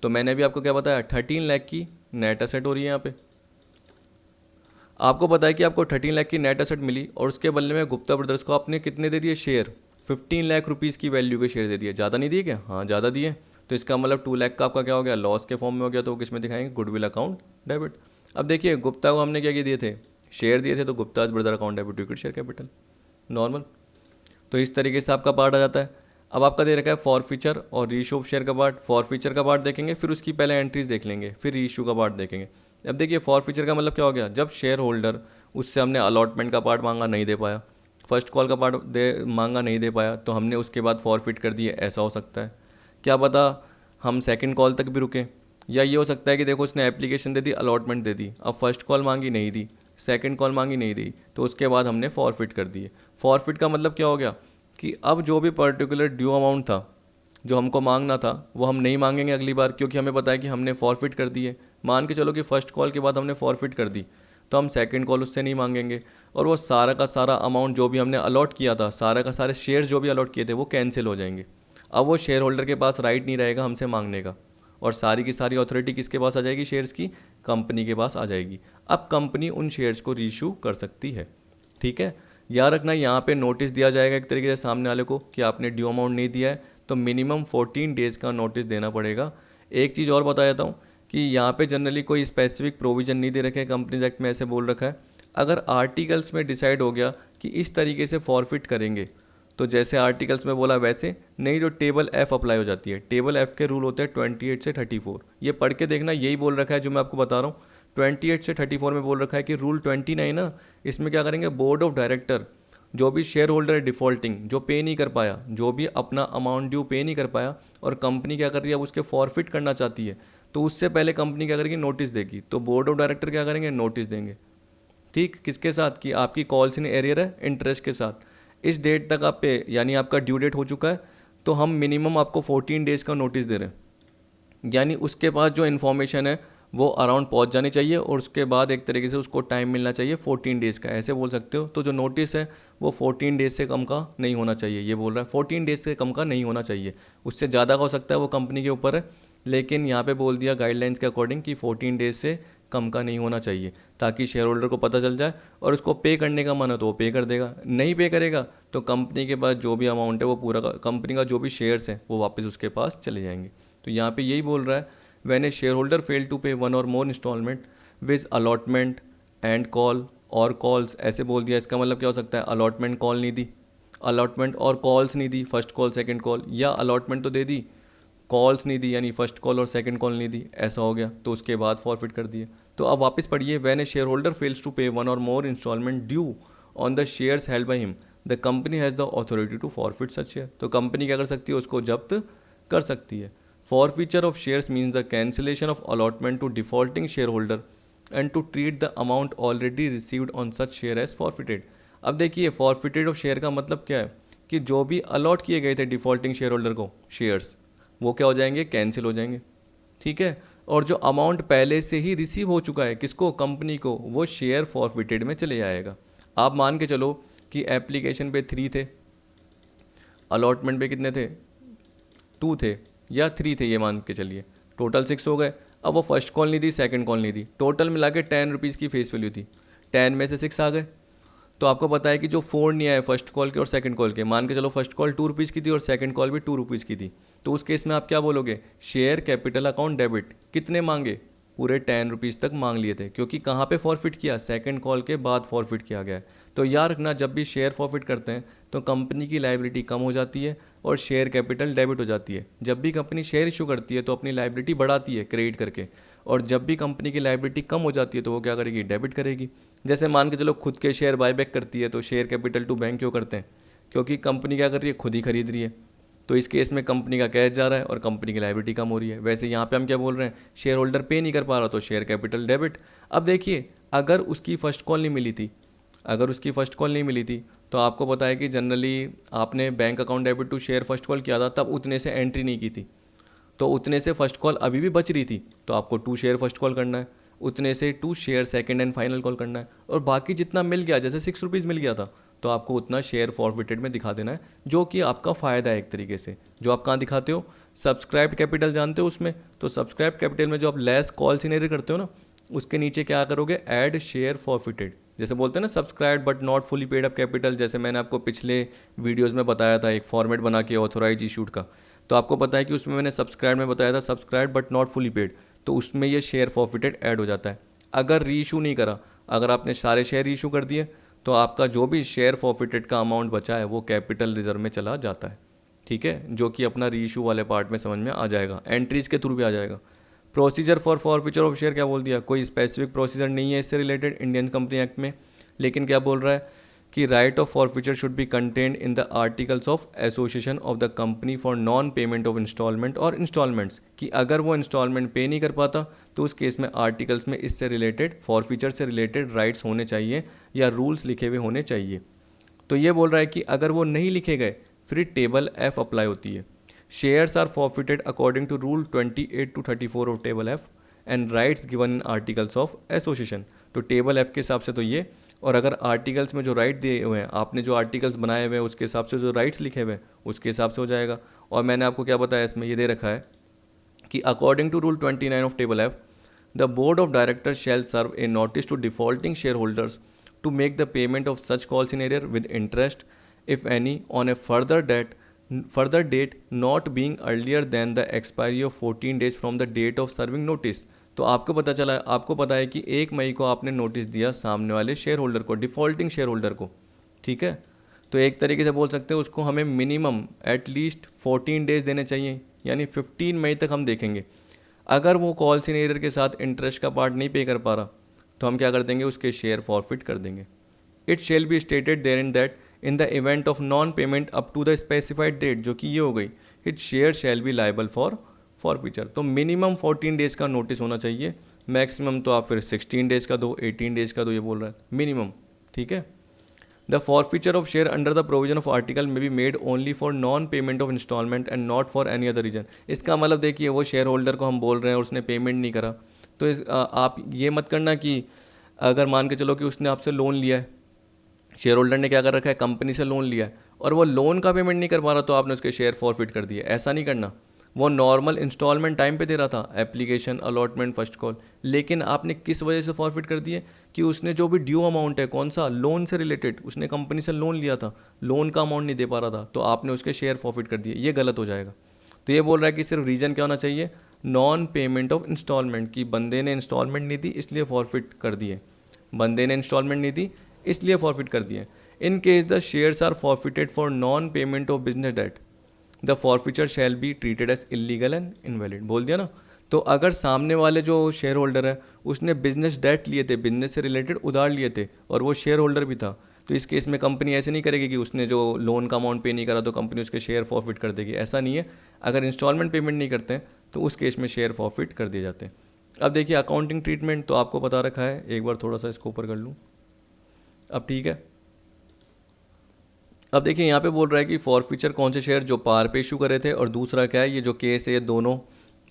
तो मैंने भी आपको क्या बताया, 13 लाख की नेट एसेट हो रही है यहाँ पे। आपको पता है कि आपको 13 लाख की नेट एसेट मिली और उसके बदले में गुप्ता ब्रदर्स को आपने कितने दे दिए, शेयर, 15 लाख रुपीज़ की वैल्यू के शेयर दे दिए। ज़्यादा नहीं दिए क्या, हाँ ज़्यादा दिए। तो इसका मतलब 2 लाख का आपका क्या हो गया, लॉस के फॉर्म में हो गया। तो वो किस में दिखाएंगे, गुडविल अकाउंट डेबिट। अब देखिए गुप्ता को हमने क्या दिए थे, शेयर दिए थे, तो Gupta's brother account debit equity share capital, normal. तो इस तरीके से आपका पार्ट आ जाता है। अब आपका दे रखा है फॉरफीचर और रीइशू ऑफ शेयर का पार्ट। फॉरफीचर का पार्ट देखेंगे, फिर उसकी पहले एंट्रीज देख लेंगे, फिर रीइशू का पार्ट देखेंगे। अब देखिए फॉरफीचर का मतलब क्या हो गया, जब शेयर होल्डर उससे हमने अलॉटमेंट का पार्ट मांगा, नहीं दे पाया, फर्स्ट कॉल का पार्ट दे मांगा, नहीं दे पाया, तो हमने उसके बाद फॉरफिट कर दिए, ऐसा हो सकता है। क्या पता हम सेकंड कॉल तक भी रुके, या ये हो सकता है कि देखो उसने एप्लीकेशन दे दी, अलॉटमेंट दे दी, अब फर्स्ट कॉल मांगी नहीं दी, सेकंड कॉल मांगी नहीं दी, तो उसके बाद हमने फॉरफिट कर दिए। फॉरफिट का मतलब क्या हो गया कि अब जो भी पर्टिकुलर ड्यू अमाउंट था जो हमको मांगना था वो हम नहीं मांगेंगे अगली बार, क्योंकि हमें पता है कि हमने फॉरफिट कर दी है। मान के चलो कि फर्स्ट कॉल के बाद हमने फॉरफिट कर दी, तो हम सेकंड कॉल उससे नहीं मांगेंगे, और वो सारा का सारा अमाउंट जो भी हमने अलॉट किया था, सारा का सारे शेयर्स जो भी अलॉट किए थे वो कैंसिल हो जाएंगे। अब वो शेयर होल्डर के पास राइट नहीं रहेगा हमसे मांगने का, और सारी की सारी अथॉरिटी किसके पास आ जाएगी, शेयर्स की, कंपनी के पास आ जाएगी। अब कंपनी उन शेयर्स को रीइशू कर सकती है, ठीक है। याद रखना यहाँ पे नोटिस दिया जाएगा एक तरीके से सामने वाले को कि आपने ड्यू अमाउंट नहीं दिया है, तो मिनिमम 14 डेज़ का नोटिस देना पड़ेगा। एक चीज़ और बता देता हूँ कि यहाँ पे जनरली कोई स्पेसिफिक प्रोविज़न नहीं दे रखे हैं, कंपनीज एक्ट में ऐसे बोल रखा है। अगर आर्टिकल्स में डिसाइड हो गया कि इस तरीके से फॉरफिट करेंगे, तो जैसे आर्टिकल्स में बोला वैसे नहीं, जो टेबल एफ अप्लाई हो जाती है। टेबल एफ के रूल होते हैं 28 से 34, ये पढ़ के देखना, यही बोल रखा है जो मैं आपको बता रहा हूँ। 28 से 34 में बोल रखा है कि रूल 29 ना, इसमें क्या करेंगे, बोर्ड ऑफ डायरेक्टर जो भी शेयर होल्डर है डिफ़ॉल्टिंग, जो पे नहीं कर पाया, जो भी अपना अमाउंट ड्यू पे नहीं कर पाया, और कंपनी क्या कर रही है, अब उसके फॉरफिट करना चाहती है, तो उससे पहले कंपनी क्या करेगी, नोटिस देगी। तो बोर्ड ऑफ डायरेक्टर क्या करेंगे, नोटिस देंगे, ठीक, किसके साथ, कि आपकी कॉल्स इन एरियर है इंटरेस्ट के साथ, इस डेट तक आप पे, यानी आपका ड्यू डेट हो चुका है, तो हम मिनिमम आपको 14 डेज़ का नोटिस दे रहे हैं। यानी उसके पास जो इन्फॉर्मेशन है वो अराउंड पहुंच जानी चाहिए, और उसके बाद एक तरीके से उसको टाइम मिलना चाहिए 14 डेज़ का, ऐसे बोल सकते हो। तो जो नोटिस है वो 14 डेज़ से कम का नहीं होना चाहिए, ये बोल रहा है 14 डेज़ से कम का नहीं होना चाहिए, उससे ज़्यादा का हो सकता है, वो कंपनी के ऊपर है। लेकिन यहाँ पे बोल दिया गाइडलाइंस के अकॉर्डिंग कि 14 डेज़ से कम का नहीं होना चाहिए, ताकि शेयर होल्डर को पता चल जाए, और उसको पे करने का मन है तो वो पे कर देगा, नहीं पे करेगा तो कंपनी के पास जो भी अमाउंट है वो पूरा कंपनी का जो भी शेयर्स है वो वापस उसके पास चले जाएंगे। तो यहाँ पे यही बोल रहा है, when a shareholder fail to pay one or more installment with allotment and call और कॉल्स, ऐसे बोल दिया। इसका मतलब क्या हो सकता है, अलॉटमेंट कॉल नहीं दी, अलॉटमेंट और कॉल्स नहीं दी, फर्स्ट कॉल सेकंड कॉल, या अलॉटमेंट तो दे दी, कॉल्स नहीं दी, यानी फर्स्ट कॉल और सेकंड कॉल नहीं दी, ऐसा हो गया, तो उसके बाद फॉरफिट कर दिए। तो अब वापस पढ़िए, when a share holder fails to pay one or more instalment due on the shares held by him, the company has the authority to forfeit such share. तो कंपनी क्या कर सकती है, उसको जब्त कर सकती है। Forfeiture of shares means the cancellation of allotment to defaulting shareholder and to treat the amount already received on such share as forfeited। अब देखिए forfeited of share का मतलब क्या है, कि जो भी अलॉट किए गए थे डिफॉल्टिंग शेयर होल्डर को शेयर्स, वो क्या हो जाएंगे, कैंसिल हो जाएंगे, ठीक है। और जो अमाउंट पहले से ही रिसीव हो चुका है, किसको, कंपनी को, वो शेयर फॉरफिटेड में चले जाएगा। आप मान के चलो कि एप्लीकेशन पे 3 थे, अलॉटमेंट पे कितने थे, 2 थे या 3 थे, ये मान के चलिए, टोटल 6 हो गए। अब वो फर्स्ट कॉल नहीं दी, सेकंड कॉल नहीं दी, टोटल मिला के 10 रुपीज़ की फेस वैल्यू थी, 10 में से 6 आ गए। तो आपको पता है कि जो 4 नहीं आए फर्स्ट कॉल के और सेकंड कॉल के, मान के चलो फर्स्ट कॉल 2 रुपीज़ की थी और सेकंड कॉल भी 2 रुपीज़ की थी, तो उस केस में आप क्या बोलोगे, शेयर कैपिटल अकाउंट डेबिट, कितने मांगे, पूरे 10 रुपीज़ तक मांग लिए थे, क्योंकि कहाँ पे फॉरफिट किया, सेकंड कॉल के बाद फॉरफिट किया गया है। तो याद रखना, जब भी शेयर फॉरफिट करते हैं तो कंपनी की लायबिलिटी कम हो जाती है और शेयर कैपिटल डेबिट हो जाती है। जब भी कंपनी शेयर इशू करती है तो अपनी लायबिलिटी बढ़ाती है क्रेडिट करके, और जब भी कंपनी की लायबिलिटी कम हो जाती है तो वो क्या करेगी, डेबिट करेगी। जैसे मान के चलो खुद के शेयर बायबैक करती है, तो शेयर कैपिटल टू बैंक क्यों करते हैं, क्योंकि कंपनी क्या कर रही है, खुद ही खरीद रही है। तो इस केस में कंपनी का कैश जा रहा है और कंपनी की लायबिलिटी कम हो रही है। वैसे यहाँ पे हम क्या बोल रहे हैं, शेयर होल्डर पे नहीं कर पा रहा तो शेयर कैपिटल डेबिट। अब देखिए अगर उसकी फर्स्ट कॉल नहीं मिली थी, अगर उसकी फर्स्ट कॉल नहीं मिली थी तो आपको पता है कि जनरली आपने bank account debit to share first call किया था, तब उतने से एंट्री नहीं की थी, तो उतने से फर्स्ट कॉल अभी भी बच रही थी, तो आपको 2 शेयर फर्स्ट कॉल करना है, उतने से 2 share second and final call करना है, और बाकी जितना मिल गया, जैसे 6 रुपीज़ मिल गया था तो आपको उतना शेयर फॉरफिटेड में दिखा देना है, जो कि आपका फ़ायदा है एक तरीके से। जो आप कहाँ दिखाते हो, सब्सक्राइब कैपिटल जानते हो उसमें, तो सब्सक्राइब कैपिटल में जो आप लेस कॉल सिनेरियो करते हो ना, उसके नीचे क्या करोगे, ऐड शेयर फॉरफिटेड। जैसे बोलते हैं ना subscribe but not fully paid up capital, जैसे मैंने आपको पिछले वीडियोज़ में बताया था एक फॉर्मेट बना के ऑथोराइज इशूड का, तो आपको पता है कि उसमें मैंने सब्सक्राइब में बताया था subscribe but not fully paid, तो उसमें ये शेयर फॉरफिटेड ऐड हो जाता है। अगर री इशू नहीं करा, अगर आपने सारे शेयर री इशू कर दिए, तो आपका जो भी शेयर फॉरफिटेड का अमाउंट बचा है वो कैपिटल रिजर्व में चला जाता है, ठीक है, जो कि अपना री इशू वाले पार्ट में समझ में आ जाएगा, एंट्रीज के थ्रू भी आ जाएगा। Procedure for forfeiture of share क्या बोल दिया, कोई स्पेसिफिक प्रोसीजर नहीं है इससे रिलेटेड इंडियन कंपनी एक्ट में, लेकिन क्या बोल रहा है कि right of forfeiture should be contained in the articles of association of the company for non payment of installment और इंस्टॉलमेंट्स, कि अगर वो इंस्टॉलमेंट पे नहीं कर पाता तो उस केस में आर्टिकल्स में इससे रिलेटेड फॉरफिचर से रिलेटेड राइट्स होने चाहिए या रूल्स लिखे हुए होने चाहिए। तो ये बोल रहा है कि अगर वो नहीं लिखे गए फिर टेबल एफ अप्लाई होती है। Shares are forfeited according to rule 28 to 34 of table F and rights given in articles of association. तो टेबल एफ के हिसाब से तो ये, और अगर आर्टिकल्स में जो राइट दिए हुए हैं, आपने जो आर्टिकल्स बनाए हुए हैं उसके हिसाब से जो राइट्स लिखे हुए हैं उसके हिसाब से हो जाएगा। और मैंने आपको क्या बताया इसमें, ये दे रखा है कि according to rule 29 of table F the board of directors shall serve a notice to defaulting share holders to make the payment of such calls in arrear with interest if any on a further date not being earlier than the expiry of 14 days from the date of serving notice। तो आपको पता है कि 1 मई को आपने notice दिया सामने वाले शेयर होल्डर को, डिफ़ॉल्टिंग शेयर होल्डर को, ठीक है, तो एक तरीके से बोल सकते हैं उसको हमें मिनिमम एटलीस्ट 14 डेज देने चाहिए, यानी 15 मई तक हम देखेंगे। अगर वो कॉल सिनेरियर के साथ इंटरेस्ट का पार्ट नहीं पे कर पा रहा तो हम क्या कर देंगे, उसके शेयर फॉरफिट कर देंगे। It shall be stated there in that in the event of non payment up to the specified date, जो कि ये हो गई, it share shall be liable for forfeiture. तो मिनिमम 14 डेज़ का नोटिस होना चाहिए, मैक्सिमम तो आप फिर 16 डेज़ का दो, 18 डेज़ का दो, ये बोल रहा है मिनिमम, ठीक है। The forfeiture of share under the provision of article may be made only for non payment of instalment and not for any other reason. इसका मतलब देखिए वो शेयर होल्डर को हम बोल रहे हैं और उसने पेमेंट नहीं करा, तो आप ये मत करना कि अगर मान के चलो कि उसने आपसे लोन लिया है, शेयर होल्डर ने क्या कर रखा है, कंपनी से लोन लिया है और वो लोन का पेमेंट नहीं कर पा रहा तो आपने उसके शेयर फॉरफिट कर दिए, ऐसा नहीं करना। वो नॉर्मल इंस्टॉलमेंट टाइम पे दे रहा था, एप्लीकेशन, अलॉटमेंट, फर्स्ट कॉल, लेकिन आपने किस वजह से फॉरफिट कर दिए कि उसने जो भी ड्यू अमाउंट है, कौन सा, लोन से रिलेटेड, उसने कंपनी से लोन लिया था, लोन का अमाउंट नहीं दे पा रहा था तो आपने उसके शेयर फॉरफिट कर दिए, ये गलत हो जाएगा। तो ये बोल रहा है कि सिर्फ रीज़न क्या होना चाहिए, नॉन पेमेंट ऑफ इंस्टॉलमेंट, कि बंदे ने इंस्टॉलमेंट नहीं दी इसलिए फॉरफिट कर दिए, बंदे ने इंस्टॉलमेंट नहीं दी इसलिए फॉरफिट कर दिए। In case the shares are forfeited for non payment of business date the forfeiture shall be treated as illegal and invalid. बोल दिया ना। तो अगर सामने वाले जो शेयर होल्डर है उसने बिजनेस डेट लिए थे, बिजनेस से रिलेटेड उधार लिए थे और वो शेयर होल्डर भी था, तो इस केस में कंपनी ऐसे नहीं करेगी कि उसने जो लोन का अमाउंट पे नहीं करा तो कंपनी उसके शेयर फॉरफिट कर देगी, ऐसा नहीं है। अगर इंस्टॉलमेंट पेमेंट नहीं करते हैं तो उस केस में शेयर फॉरफिट कर दिए जाते हैं। अब देखिए अकाउंटिंग ट्रीटमेंट तो आपको बता रखा है, एक बार थोड़ा सा इसको ऊपर कर लूँ, अब ठीक है। अब देखिए यहाँ पे बोल रहा है कि फॉरफिचर कौन से शेयर, जो पार पे इशू करे थे, और दूसरा क्या है, ये जो केस है ये दोनों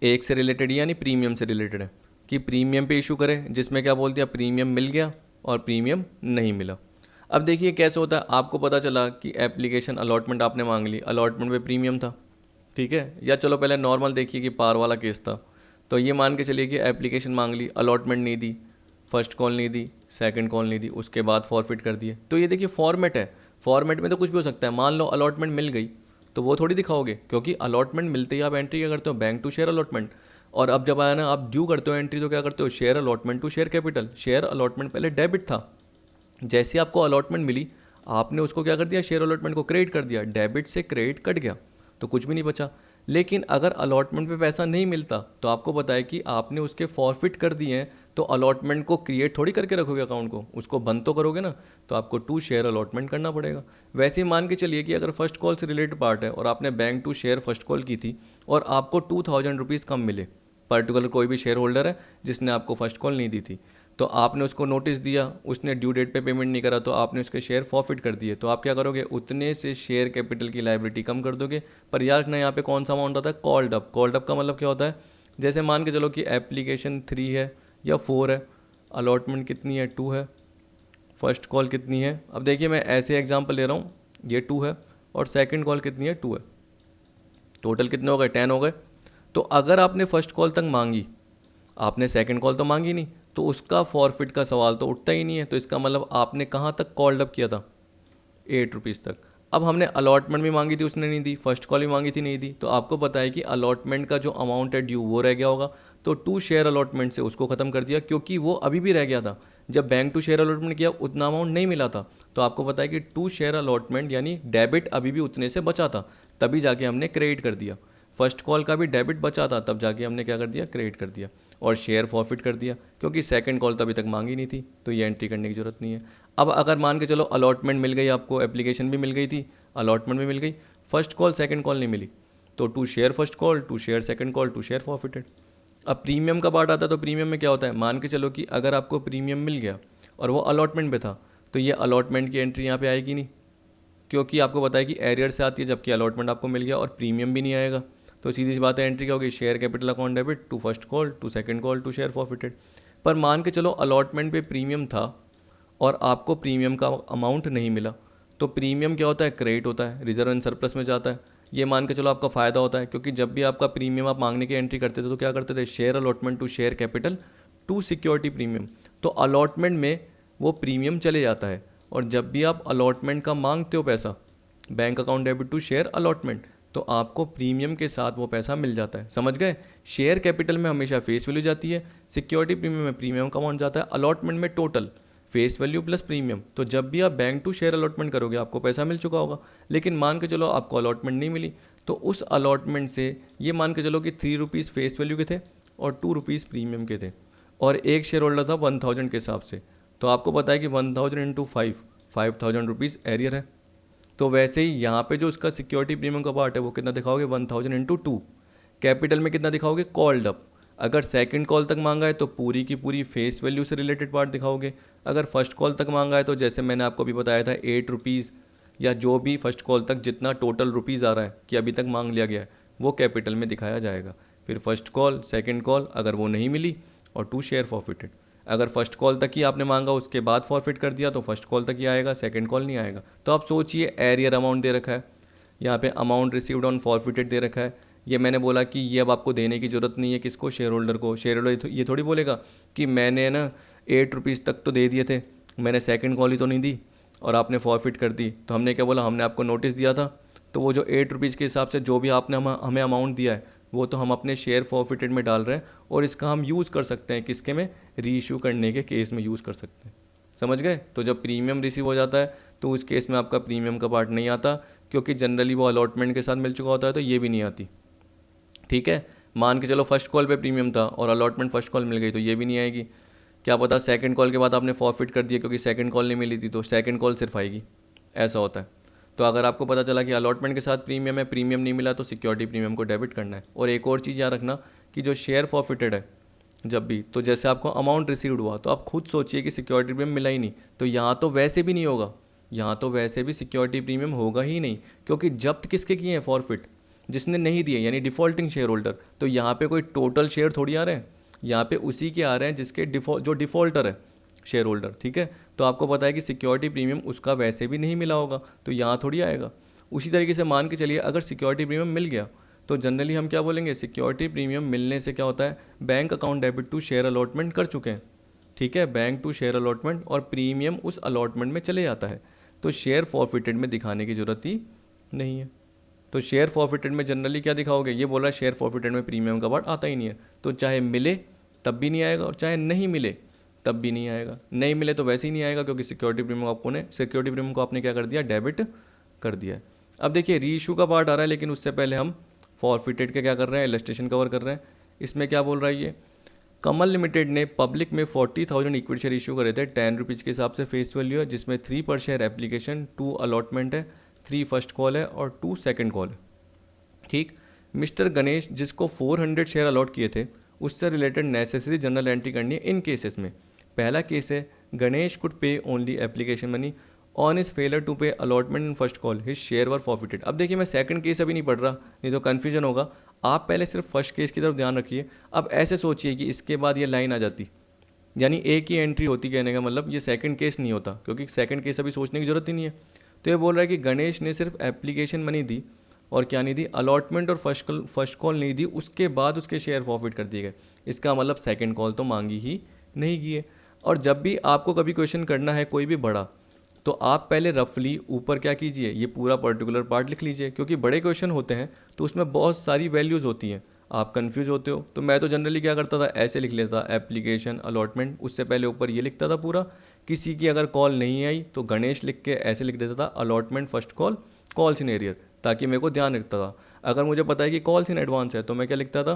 एक से रिलेटेड यानी प्रीमियम से रिलेटेड है, कि प्रीमियम पे इशू करे, जिसमें क्या बोल दिया, प्रीमियम मिल गया और प्रीमियम नहीं मिला। अब देखिए कैसे होता है, आपको पता चला कि एप्लीकेशन अलॉटमेंट आपने मांग ली, अलॉटमेंट पे प्रीमियम था, ठीक है, या चलो पहले नॉर्मल देखिए कि पार वाला केस था, तो ये मान के चलिए कि एप्लीकेशन मांग ली, अलॉटमेंट नहीं दी, फर्स्ट कॉल नहीं दी, सेकंड कॉल नहीं दी, उसके बाद फॉरफिट कर दिए। तो ये देखिए फॉर्मेट है, फॉर्मेट में तो कुछ भी हो सकता है। मान लो अलॉटमेंट मिल गई तो वो थोड़ी दिखाओगे, क्योंकि अलॉटमेंट मिलते ही आप एंट्री क्या करते हो, बैंक टू शेयर अलॉटमेंट, और अब जब आया ना आप ड्यू करते हो एंट्री तो क्या करते हो, share allotment to share capital. Share allotment पहले डेबिट था, जैसे ही आपको अलॉटमेंट मिली आपने उसको क्या कर दिया, शेयर अलॉटमेंट को क्रेडिट कर दिया, डेबिट से क्रेडिट कट गया, तो कुछ भी नहीं बचा। लेकिन अगर अलॉटमेंट पे पैसा नहीं मिलता तो आपको पता है कि आपने उसके फॉरफिट कर दिए हैं, तो अलॉटमेंट को क्रिएट थोड़ी करके रखोगे अकाउंट को, उसको बंद तो करोगे ना। तो आपको 2 शेयर अलॉटमेंट करना पड़ेगा। वैसे ही मान के चलिए कि अगर फर्स्ट कॉल से रिलेटेड पार्ट है और आपने bank to share first call की थी और आपको 2000 रुपीज़ कम मिले, पर्टिकुलर कोई भी शेयर होल्डर है जिसने आपको फर्स्ट कॉल नहीं दी थी, तो आपने उसको नोटिस दिया, उसने ड्यू डेट पे पेमेंट नहीं करा, तो आपने उसके शेयर फॉरफिट कर दिए। तो आप क्या करोगे, उतने से शेयर कैपिटल की लायबिलिटी कम कर दोगे। पर यार रखना यहाँ पे कौन सा अमाउंट आता है, कॉल्ड अप। कॉल्ड अप का मतलब क्या होता है, जैसे मान के चलो कि एप्लीकेशन 3 है या 4 है, अलॉटमेंट कितनी है, 2 है, फर्स्ट कॉल कितनी है, अब देखिए मैं ऐसे एग्जाम्पल ले रहा हूँ, ये 2 है और सेकेंड कॉल कितनी है, 2 है, टोटल कितने हो गए, 10 हो गए। तो अगर आपने फर्स्ट कॉल तक मांगी, आपने सेकंड कॉल तो मांगी नहीं, तो उसका फॉरफिट का सवाल तो उठता ही नहीं है। तो इसका मतलब आपने कहाँ तक कॉल्ड अप किया था, 8 रुपीज़ तक। अब हमने अलॉटमेंट भी मांगी थी, उसने नहीं दी, फर्स्ट कॉल भी मांगी थी, नहीं दी, तो आपको पता है कि अलॉटमेंट का जो अमाउंट है ड्यू वो रह गया होगा। तो 2 शेयर अलॉटमेंट से उसको ख़त्म कर दिया, क्योंकि वो अभी भी रह गया था। जब बैंक टू शेयर अलॉटमेंट किया उतना अमाउंट नहीं मिला था। तो आपको पता है कि 2 शेयर अलॉटमेंट यानी डेबिट अभी भी उतने से बचा था, तभी जाके हमने क्रेडिट कर दिया। फर्स्ट कॉल का भी डेबिट बचा था, तब जाके हमने क्या कर दिया, क्रेडिट कर दिया। और शेयर फॉरफिट कर दिया, क्योंकि सेकंड कॉल तो अभी तक मांगी नहीं थी, तो ये एंट्री करने की ज़रूरत नहीं है। अब अगर मान के चलो अलॉटमेंट मिल गई आपको, एप्लीकेशन भी मिल गई थी, अलॉटमेंट भी मिल गई, फर्स्ट कॉल सेकंड कॉल नहीं मिली, तो 2 share first call, 2 share second call, 2 share forfeited. अब प्रीमियम का पार्ट आता है, तो प्रीमियम में क्या होता है, मान के चलो कि अगर आपको प्रीमियम मिल गया और वो अलॉटमेंट पे था, तो ये अलॉटमेंट की एंट्री यहाँ पे आएगी नहीं, क्योंकि आपको पता है कि एरियर से आती है, जबकि अलॉटमेंट आपको मिल गया और प्रीमियम भी नहीं आएगा। तो सीधी सी बात है, एंट्री क्या होगी, share capital account debit, 2 first call, 2 second call, 2 share forfeited. पर मान के चलो अलॉटमेंट पे प्रीमियम था और आपको प्रीमियम का अमाउंट नहीं मिला, तो प्रीमियम क्या होता है, क्रेडिट होता है, रिजर्व एंड सरप्लस में जाता है। ये मान के चलो आपका फ़ायदा होता है, क्योंकि जब भी आपका प्रीमियम आप मांगने की एंट्री करते थे तो क्या करते थे, share allotment to share capital to security premium. तो अलॉटमेंट में वो प्रीमियम चले जाता है, और जब भी आप अलॉटमेंट का मांगते हो पैसा, bank account debit to share allotment, तो आपको प्रीमियम के साथ वो पैसा मिल जाता है। समझ गए, शेयर कैपिटल में हमेशा फेस वैल्यू जाती है, सिक्योरिटी प्रीमियम में प्रीमियम का अमाउंट जाता है, अलॉटमेंट में total face value plus premium. तो जब भी आप बैंक टू शेयर अलॉटमेंट करोगे आपको पैसा मिल चुका होगा। लेकिन मान के चलो आपको अलॉटमेंट नहीं मिली, तो उस अलॉटमेंट से ये मान के चलो कि 3 रुपीज़ फेस वैल्यू के थे और 2 रुपीज़ प्रीमियम के थे, और एक शेयर होल्डर था 1000 के हिसाब से। तो आपको पता है कि 1000 इंटू 5000 रुपीज़ एरियर है। तो वैसे ही यहाँ पे जो उसका सिक्योरिटी प्रीमियम का पार्ट है वो कितना दिखाओगे, 1000 इंटू 2। कैपिटल में कितना दिखाओगे, कॉल्ड अप। अगर सेकंड कॉल तक मांगा है तो पूरी की पूरी फेस वैल्यू से रिलेटेड पार्ट दिखाओगे। अगर फर्स्ट कॉल तक मांगा है तो जैसे मैंने आपको अभी बताया था 8 रुपीज़, या जो भी फर्स्ट कॉल तक जितना टोटल रुपीज़ आ रहा है कि अभी तक मांग लिया गया है, वो कैपिटल में दिखाया जाएगा। फिर फर्स्ट कॉल, सेकेंड कॉल, अगर वो नहीं मिली, और 2 शेयर फॉरफिटेड। अगर फर्स्ट कॉल तक ही आपने मांगा उसके बाद फॉरफिट कर दिया तो फर्स्ट कॉल तक ही आएगा, सेकंड कॉल नहीं आएगा। तो आप सोचिए, एरियर अमाउंट दे रखा है, यहाँ पे अमाउंट रिसीव्ड ऑन फॉरफिटेड दे रखा है। ये मैंने बोला कि ये अब आपको देने की ज़रूरत नहीं है, किसको, शेयर होल्डर को। शेयर होल्डर ये थोड़ी बोलेगा कि मैंने ना 8 रुपीज़ तक तो दे दिए थे, मैंने सेकेंड कॉल ही तो नहीं दी और आपने फॉरफिट कर दी। तो हमने क्या बोला, हमने आपको नोटिस दिया था, तो वो जो 8 रुपीज़ के हिसाब से जो भी आपने हमें अमाउंट दिया है वो तो हम अपने शेयर फॉरफिटेड में डाल रहे हैं, और इसका हम यूज़ कर सकते हैं किसके में, री इशू करने के केस में यूज़ कर सकते हैं। समझ गए। तो जब प्रीमियम रिसीव हो जाता है तो उस केस में आपका प्रीमियम का पार्ट नहीं आता, क्योंकि जनरली वो अलॉटमेंट के साथ मिल चुका होता है, तो ये भी नहीं आती। ठीक है, मान के चलो फर्स्ट कॉल पे प्रीमियम था और अलॉटमेंट फर्स्ट कॉल मिल गई, तो ये भी नहीं आएगी। क्या पता सेकंड कॉल के बाद आपने फॉरफिट कर दिया क्योंकि सेकंड कॉल नहीं मिली थी, तो सेकंड कॉल सिर्फ आएगी, ऐसा होता है। तो अगर आपको पता चला कि अलॉटमेंट के साथ प्रीमियम है, प्रीमियम नहीं मिला, तो सिक्योरिटी प्रीमियम को डेबिट करना है। और एक और चीज़ याद रखना कि जो शेयर फॉरफिटेड है जब भी, तो जैसे आपको अमाउंट रिसीव्ड हुआ तो आप खुद सोचिए कि सिक्योरिटी प्रीमियम मिला ही नहीं, तो यहाँ तो वैसे भी नहीं होगा, यहाँ तो वैसे भी सिक्योरिटी प्रीमियम होगा ही नहीं, क्योंकि जब्त किसके किए हैं, फॉरफिट, जिसने नहीं दिए, यानी डिफ़ॉल्टिंग शेयर होल्डर। तो यहाँ पे कोई टोटल शेयर थोड़ी आ रहे हैं, यहाँ पे उसी के आ रहे हैं जिसके जो डिफ़ॉल्टर है शेयर होल्डर। ठीक है, तो आपको पता है कि सिक्योरिटी प्रीमियम उसका वैसे भी नहीं मिला होगा, तो यहाँ थोड़ी आएगा। उसी तरीके से मान के चलिए अगर सिक्योरिटी प्रीमियम मिल गया तो जनरली हम क्या बोलेंगे, सिक्योरिटी प्रीमियम मिलने से क्या होता है, bank account debit to share allotment कर चुके हैं। ठीक है, बैंक टू शेयर अलॉटमेंट, और प्रीमियम उस अलॉटमेंट में चले जाता है, तो शेयर फॉरफिटेड में दिखाने की ज़रूरत ही नहीं है। तो शेयर फॉरफिटेड में जनरली क्या दिखाओगे, ये बोला शेयर फॉरफिटेड में प्रीमियम का पार्ट आता ही नहीं है, तो चाहे मिले तब भी नहीं आएगा और चाहे नहीं मिले तब भी नहीं आएगा। नहीं मिले तो वैसे ही नहीं आएगा, क्योंकि सिक्योरिटी प्रीमियम को आपने क्या कर दिया, डेबिट कर दिया है। अब देखिए री इशू का पार्ट आ रहा है, लेकिन उससे पहले हम फॉरफिटेड का क्या कर रहे हैं, इलस्ट्रेशन कवर कर रहे हैं। इसमें क्या बोल रहा है ये, कमल लिमिटेड ने पब्लिक में 40,000 इक्विटी शेयर इशू करे थे 10 रुपीज़ के हिसाब से फेस वैल्यू है, जिसमें 3 पर शेयर एप्लीकेशन, 2 अलॉटमेंट है, 3 फर्स्ट कॉल है और 2 सेकंड कॉल है। ठीक। मिस्टर गणेश जिसको 400 शेयर अलॉट किए थे, उससे रिलेटेड नेसेसरी जनरल एंट्री करनी है इन केसेस में। पहला केस है Ganesh could pay only application money on his failure to pay allotment in first call, his share were forfeited. अब देखिए मैं सेकंड केस अभी नहीं पढ़ रहा, नहीं तो कन्फ्यूजन होगा। आप पहले सिर्फ फर्स्ट केस की तरफ ध्यान रखिए। अब ऐसे सोचिए कि इसके बाद ये लाइन आ जाती, यानी एक ही एंट्री होती, कहने का मतलब ये सेकंड केस नहीं होता, क्योंकि सेकंड केस अभी सोचने की जरूरत ही नहीं है। तो ये बोल रहा है कि गणेश ने सिर्फ एप्लीकेशन मनी दी और क्या नहीं दी, अलॉटमेंट और फर्स्ट कॉल नहीं दी, उसके बाद उसके शेयर फॉरफिट कर दिए गए। इसका मतलब सेकंड कॉल तो मांगी ही नहीं गई है। और जब भी आपको कभी क्वेश्चन करना है कोई भी बड़ा, तो आप पहले रफली ऊपर क्या कीजिए, ये पूरा पर्टिकुलर पार्ट लिख लीजिए, क्योंकि बड़े क्वेश्चन होते हैं तो उसमें बहुत सारी वैल्यूज़ होती हैं, आप कंफ्यूज होते हो। तो मैं तो जनरली क्या करता था, ऐसे लिख लेता एप्लीकेशन अलॉटमेंट, उससे पहले ऊपर ये लिखता था पूरा। किसी की अगर कॉल नहीं आई तो गणेश लिख के ऐसे लिख देता था allotment first call, calls in arrear, ताकि मेरे को ध्यान रखता था। अगर मुझे पता है कि कॉल्स इन एडवांस है तो मैं क्या लिखता था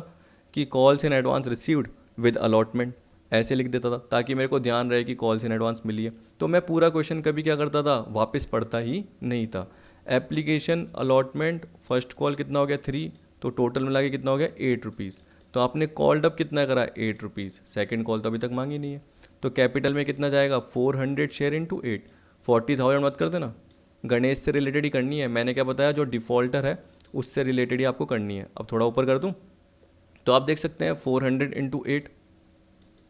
कि calls in advance received with allotment, ऐसे लिख देता था, ताकि मेरे को ध्यान रहे कि कॉल्स इन एडवांस मिली है। तो मैं पूरा क्वेश्चन कभी क्या करता था, वापस पढ़ता ही नहीं था। एप्लीकेशन अलॉटमेंट फर्स्ट कॉल कितना हो गया 3, तो टोटल मिला के कितना हो गया 8 रुपीज़। तो आपने कॉल्ड अप कितना करा 8 रुपीज़, सेकेंड कॉल तो अभी तक मांगी नहीं है। तो कैपिटल में कितना जाएगा 400 शेयर इंटू 8, 40,000 मत कर देना, गणेश से रिलेटेड ही करनी है। मैंने क्या बताया, जो डिफ़ॉल्टर है उससे रिलेटेड ही आपको करनी है। अब थोड़ा ऊपर कर दूँ तो आप देख सकते हैं 400 इंटू 8।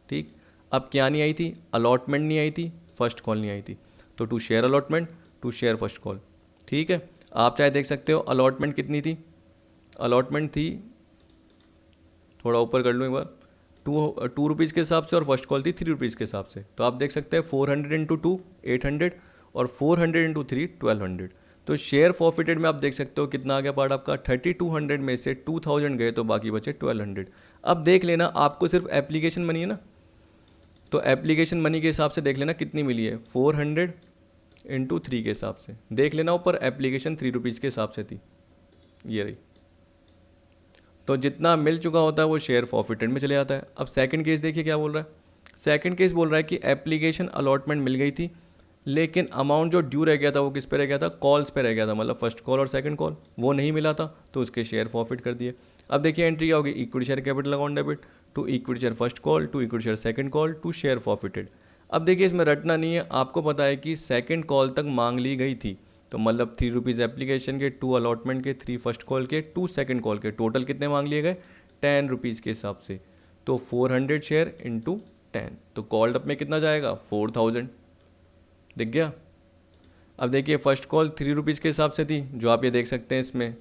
ठीक। अब क्या नहीं आई थी, अलॉटमेंट नहीं आई थी, फर्स्ट कॉल नहीं आई थी, तो 2 share allotment, 2 share first call. ठीक है। आप चाहे देख सकते हो अलॉटमेंट कितनी थी, अलॉटमेंट थी, थोड़ा ऊपर कर लूँ एक बार, 2 रुपीज़ के हिसाब से, और फर्स्ट कॉल थी 3 रुपीज़ के हिसाब से। तो आप देख सकते हैं 400 इंटू 2 800 और 400 इंटू 3 1200। तो शेयर फॉरफिटेड में आप देख सकते हो कितना आ गया पार्ट आपका, 3200 में से 2000 गए तो बाकी बचे 1200। अब देख लेना, आपको सिर्फ एप्लीकेशन मनी है ना, तो एप्लीकेशन मनी के हिसाब से देख लेना कितनी मिली है, 400 इंटू 3 के हिसाब से देख लेना। ऊपर एप्लीकेशन 3 रुपीज़ के हिसाब से थी, ये रही। तो जितना मिल चुका होता है वो शेयर फॉरफिटेड में चले जाता है। अब सेकंड केस देखिए क्या बोल रहा है। सेकंड केस बोल रहा है कि एप्लीकेशन अलॉटमेंट मिल गई थी, लेकिन अमाउंट जो ड्यू रह गया था वो किस पे रह गया था, कॉल्स पे रह गया था, मतलब फर्स्ट कॉल और सेकंड कॉल, वो नहीं मिला था, तो उसके शेयर फॉरफिट कर दिए। अब देखिए एंट्री क्या होगी, equity share capital account debit, to equity share first call, to equity share second call, to share forfeited. अब देखिए इसमें रटना नहीं है, आपको पता है कि सेकंड कॉल तक मांग ली गई थी, तो मतलब 3 रुपीज़ एप्लीकेशन के, 2 अलॉटमेंट के, 3 फर्स्ट कॉल के, 2 सेकंड कॉल के, टोटल कितने मांग लिए गए 10 रुपीज़ के हिसाब से। तो 400 शेयर इंटू 10, तो कॉल्ड अप में कितना जाएगा 4000, दिख गया। अब देखिए फर्स्ट कॉल 3 रुपीज़ के हिसाब से थी, जो आप ये देख सकते हैं इसमें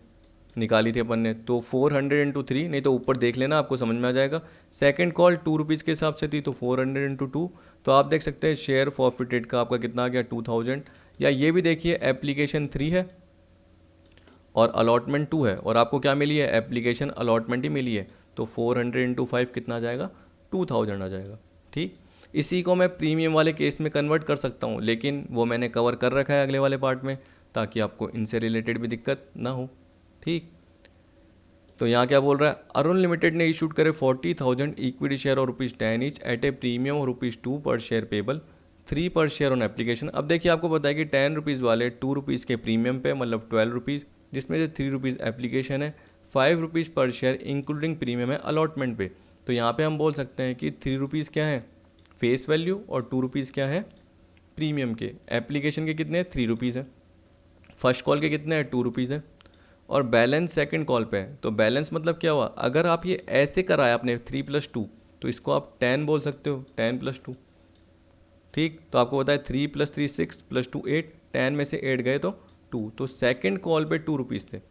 निकाली थी अपन ने, तो 400 इंटू 3, नहीं तो ऊपर देख लेना आपको समझ में आ जाएगा। सेकंड कॉल 2 रुपीज़ के हिसाब से थी, तो 400 इंटू 2, तो आप देख सकते हैं शेयर फॉरफिटेड का आपका कितना आ गया 2000। या ये भी देखिए एप्लीकेशन 3 है और अलॉटमेंट 2 है, और आपको क्या मिली है, एप्लीकेशन अलॉटमेंट ही मिली है, तो 400 इंटू 5 कितना आ जाएगा 2000 आ जाएगा। ठीक। इसी को मैं प्रीमियम वाले केस में कन्वर्ट कर सकता हूँ, लेकिन वो मैंने कवर कर रखा है अगले वाले पार्ट में, ताकि आपको इनसे रिलेटेड भी दिक्कत ना हो। ठीक। तो यहाँ क्या बोल रहा है, अरुण लिमिटेड ने इशूड करे 40,000 इक्विटी शेयर और ₹10 ईच एट ए प्रीमियम और ₹2 पर शेयर पेबल, 3 पर शेयर ऑन एप्लीकेशन। अब देखिए आपको पता है कि 10 रुपीज़ वाले 2 रुपीज़ के प्रीमियम पे, मतलब 12 रुपीज़, जिसमें से 3 रुपीज़ एप्लीकेशन है, 5 रुपीज़ पर शेयर इंक्लूडिंग प्रीमियम है अलॉटमेंट पे। तो यहाँ पे हम बोल सकते हैं कि 3 रुपीज़ क्या है फेस वैल्यू और 2 रुपीज़ क्या है प्रीमियम के। एप्लीकेशन के कितने हैं 3 रुपीज़ है, फर्स्ट कॉल के कितने हैं 2 रुपीज़ है, और बैलेंस सेकंड कॉल पे है। तो बैलेंस मतलब क्या हुआ, अगर आप ये ऐसे कराया आपने 3 + 2, तो इसको आप 10 बोल सकते हो, 10 + 2। ठीक। तो आपको पता है 3 + 3 6 + 2 8, 10 में से 8 गए तो 2, तो सेकंड कॉल पे 2 रुपीज़ थे।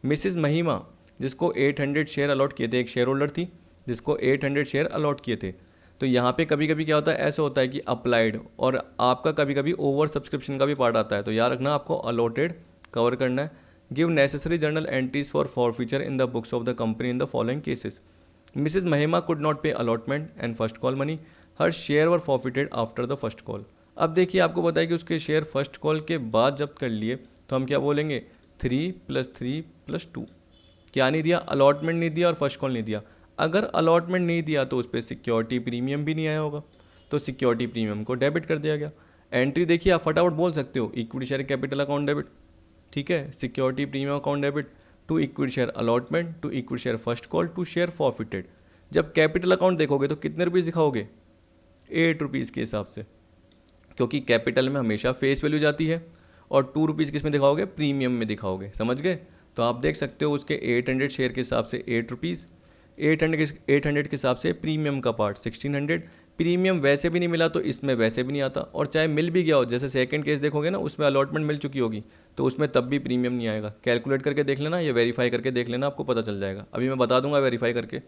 मिसिज महिमा जिसको 800 शेयर अलॉट किए थे, एक शेयर होल्डर थी जिसको 800 शेयर अलॉट किए थे। तो यहाँ पे कभी कभी क्या होता है, ऐसा होता है कि अप्लाइड, और आपका कभी कभी ओवर सब्सक्रिप्शन का भी पार्ट आता है, तो याद रखना आपको अलॉटेड कवर करना है। Give necessary journal entries for forfeiture in the books of the company in the following cases. Mrs महिमा कुड नॉट पे allotment and first call money, her share were forfeited after the first call. अब देखिए आपको पता है कि उसके share first call के बाद जब्त कर लिए, तो हम क्या बोलेंगे 3+3+2। क्या नहीं दिया? अलॉटमेंट नहीं दिया और फर्स्ट कॉल नहीं दिया। अगर अलॉटमेंट नहीं दिया तो उस पर सिक्योरिटी प्रीमियम भी नहीं आया होगा, तो सिक्योरिटी प्रीमियम को डेबिट कर दिया गया। एंट्री देखिए, आप फटाफट बोल सकते हो, equity share capital account debit, ठीक है, security premium account debit to equity share allotment to equity share first call to share forfeited. जब कैपिटल अकाउंट देखोगे तो कितने रुपीज़ दिखाओगे? 8 रुपीज़ के हिसाब से, क्योंकि कैपिटल में हमेशा फेस वैल्यू जाती है, और 2 रुपीज़ किस में दिखाओगे? प्रीमियम में दिखाओगे। समझ गए? तो आप देख सकते हो उसके 800 शेयर के हिसाब से 8 रुपीज़, 800 के हिसाब से प्रीमियम का पार्ट 1600। प्रीमियम वैसे भी नहीं मिला तो इसमें वैसे भी नहीं आता, और चाहे मिल भी गया हो, जैसे सेकंड केस देखोगे ना, उसमें अलॉटमेंट मिल चुकी होगी तो उसमें तब भी प्रीमियम नहीं आएगा। कैलकुलेट करके देख लेना या वेरीफाई करके देख लेना, आपको पता चल जाएगा। अभी मैं बता दूंगा वेरीफाई करके।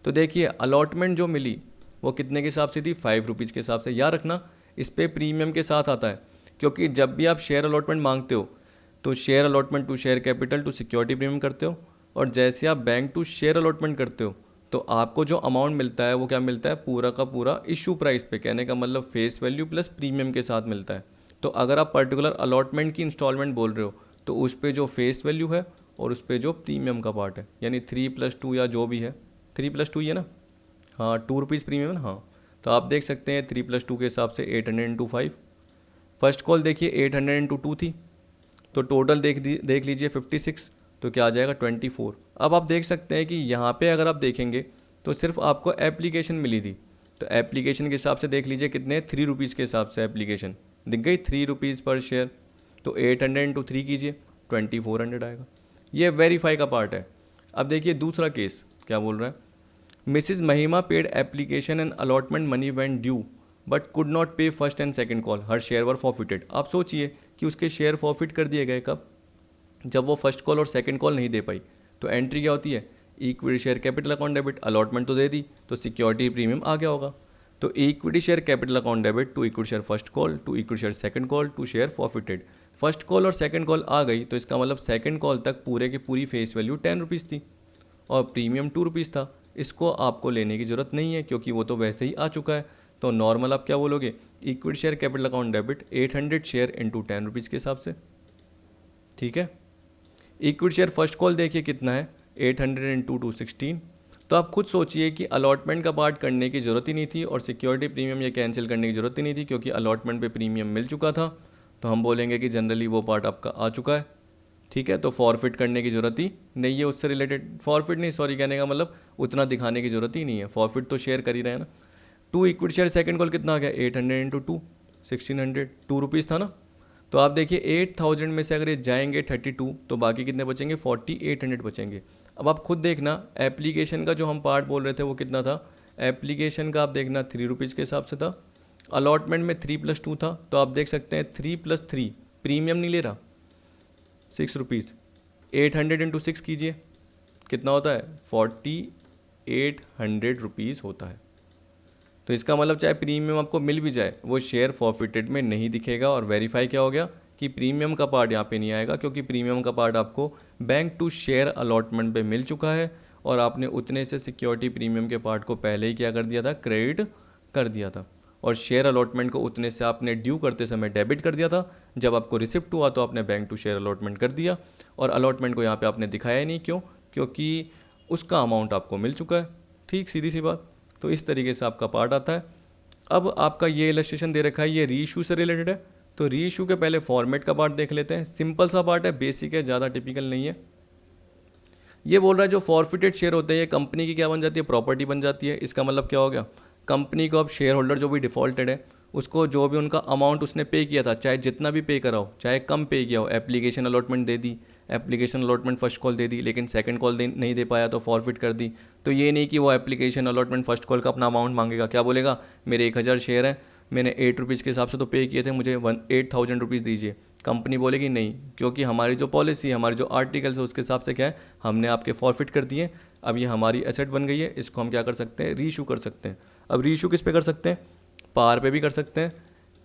तो देखिए, अलॉटमेंट जो मिली वो कितने के हिसाब से थी? 5 रुपीज़ के हिसाब से। याद रखना, इस पर प्रीमियम के साथ आता है, क्योंकि जब भी आप शेयर अलॉटमेंट मांगते हो तो share allotment to share capital to security premium करते हो, और जैसे आप बैंक टू शेयर अलॉटमेंट करते हो तो आपको जो अमाउंट मिलता है वो क्या मिलता है? पूरा का पूरा इशू प्राइस पे, कहने का मतलब फेस वैल्यू प्लस प्रीमियम के साथ मिलता है। तो अगर आप पर्टिकुलर अलॉटमेंट की इंस्टॉलमेंट बोल रहे हो तो उस पर जो फेस वैल्यू है और उस पर जो प्रीमियम का पार्ट है, यानी 3+2 या जो भी है, 3+2 ही है ना, हाँ 2 रुपीज़ प्रीमियम है ना, हाँ। तो आप देख सकते हैं 3+2 के हिसाब से 800 इंटू 5। फर्स्ट कॉल देखिए 800 इंटू 2 थी, तो टोटल देख लीजिए 56, तो क्या आ जाएगा? 24। अब आप देख सकते हैं कि यहाँ पे अगर आप देखेंगे तो सिर्फ आपको एप्लीकेशन मिली थी, तो एप्लीकेशन के हिसाब से देख लीजिए कितने? 3 रुपीज़ के हिसाब से एप्लीकेशन दिख गई, 3 रुपीज़ पर शेयर। तो 800 इंटू 3 कीजिए, 2400 आएगा। ये वेरीफाई का पार्ट है। अब देखिए दूसरा केस क्या बोल रहा है। Mrs Mahima paid application and allotment money when due but could not pay first and second call, her share were forfeited. आप सोचिए कि उसके शेयर फॉरफिट कर दिए गए कब? जब वो फर्स्ट कॉल और सेकंड कॉल नहीं दे पाई। तो एंट्री क्या होती है? Equity share capital account debit, allotment तो दे दी तो सिक्योरिटी प्रीमियम आ गया होगा। तो equity share capital account debit to equity share first call to equity share second call to share forfeited. First call और सेकंड कॉल आ गई तो इसका मतलब सेकंड कॉल तक पूरे की पूरी फेस वैल्यू 10 रुपीज़ थी और प्रीमियम 2 रुपीज़ था। इसको आपको लेने की ज़रूरत नहीं है क्योंकि वो तो वैसे ही आ चुका है। तो नॉर्मल आप क्या बोलोगे? Equity share capital account debit 800 share into 10 rupees के हिसाब से, ठीक है। इक्विटी शेयर फर्स्ट कॉल देखिए कितना है? 800 इंटू 216। तो आप खुद सोचिए कि अलॉटमेंट का पार्ट करने की ज़रूरत ही नहीं थी और सिक्योरिटी प्रीमियम ये कैंसिल करने की ज़रूरत ही नहीं थी क्योंकि अलॉटमेंट पे प्रीमियम मिल चुका था। तो हम बोलेंगे कि जनरली वो पार्ट आपका आ चुका है, ठीक है। तो फॉरफिट करने की ज़रूरत ही नहीं है उससे रिलेटेड, फॉरफिट नहीं, सॉरी, कहने का मतलब उतना दिखाने की ज़रूरत ही नहीं है। फॉरफिट तो शेयर कर ही रहे हैं ना। 2 इक्विटी शेयर सेकंड कॉल कितना आ गया? 800 इंटू 2 1600, 2 रुपीज़ था ना। तो आप देखिए 8000 में से अगर ये जाएंगे 32 तो बाकी कितने बचेंगे? 4800 बचेंगे। अब आप खुद देखना, एप्लीकेशन का जो हम पार्ट बोल रहे थे वो कितना था? एप्लीकेशन का आप देखना 3 रुपीज़ के हिसाब से था। अलॉटमेंट में 3+2 था, तो आप देख सकते हैं 3+3 प्रीमियम नहीं ले रहा, 6 रुपीज़। 800 इंटू 6 कीजिए, कितना होता है? 4800 रुपीज़ होता है। तो इसका मतलब चाहे प्रीमियम आपको मिल भी जाए वो शेयर फॉरफिटेड में नहीं दिखेगा। और वेरीफाई क्या हो गया कि प्रीमियम का पार्ट यहाँ पे नहीं आएगा क्योंकि प्रीमियम का पार्ट आपको बैंक टू शेयर अलॉटमेंट पे मिल चुका है और आपने उतने से सिक्योरिटी प्रीमियम के पार्ट को पहले ही क्या कर दिया था? क्रेडिट कर दिया था। और शेयर अलॉटमेंट को उतने से आपने ड्यू करते समय डेबिट कर दिया था। जब आपको रिसिप्ट हुआ तो आपने बैंक टू शेयर अलॉटमेंट कर दिया और अलॉटमेंट को यहाँ पे आपने दिखाया ही नहीं। क्यों? क्योंकि उसका अमाउंट आपको मिल चुका है। ठीक, सीधी सी बात। तो इस तरीके से आपका पार्ट आता है। अब आपका ये इलस्ट्रेशन दे रखा है, ये री इशू से रिलेटेड है। तो री इशू के पहले फॉर्मेट का पार्ट देख लेते हैं। सिंपल सा पार्ट है, बेसिक है, ज़्यादा टिपिकल नहीं है। ये बोल रहा है जो फॉरफिटेड शेयर होते हैं ये कंपनी की क्या बन जाती है? प्रॉपर्टी बन जाती है। इसका मतलब क्या हो गया? कंपनी को अब शेयर होल्डर जो भी डिफ़ॉल्टेड है उसको जो भी उनका अमाउंट उसने पे किया था, चाहे जितना भी पे करा हो, चाहे कम पे किया हो, एप्लीकेशन अलॉटमेंट दे दी, एप्लीकेशन अलॉटमेंट फर्स्ट कॉल दे दी, लेकिन सेकंड कॉल नहीं दे पाया तो फॉरफिट कर दी। तो ये नहीं कि वो एप्लीकेशन अलॉटमेंट फर्स्ट कॉल का अपना अमाउंट मांगेगा। क्या बोलेगा? मेरे 1000 शेयर हैं, मैंने 8 रुपीज़ के हिसाब से तो पे किए थे, मुझे 8000 रुपीज़ दीजिए। कंपनी बोलेगी नहीं, क्योंकि हमारी जो पॉलिसी, हमारे जो आर्टिकल्स है उसके हिसाब से क्या है, हमने आपके फॉरफिट कर दिए। अब ये हमारी एसेट बन गई है, इसको हम क्या कर सकते हैं? री इशू कर सकते हैं। अब री इशू किस पे कर सकते हैं? पार पे भी कर सकते हैं,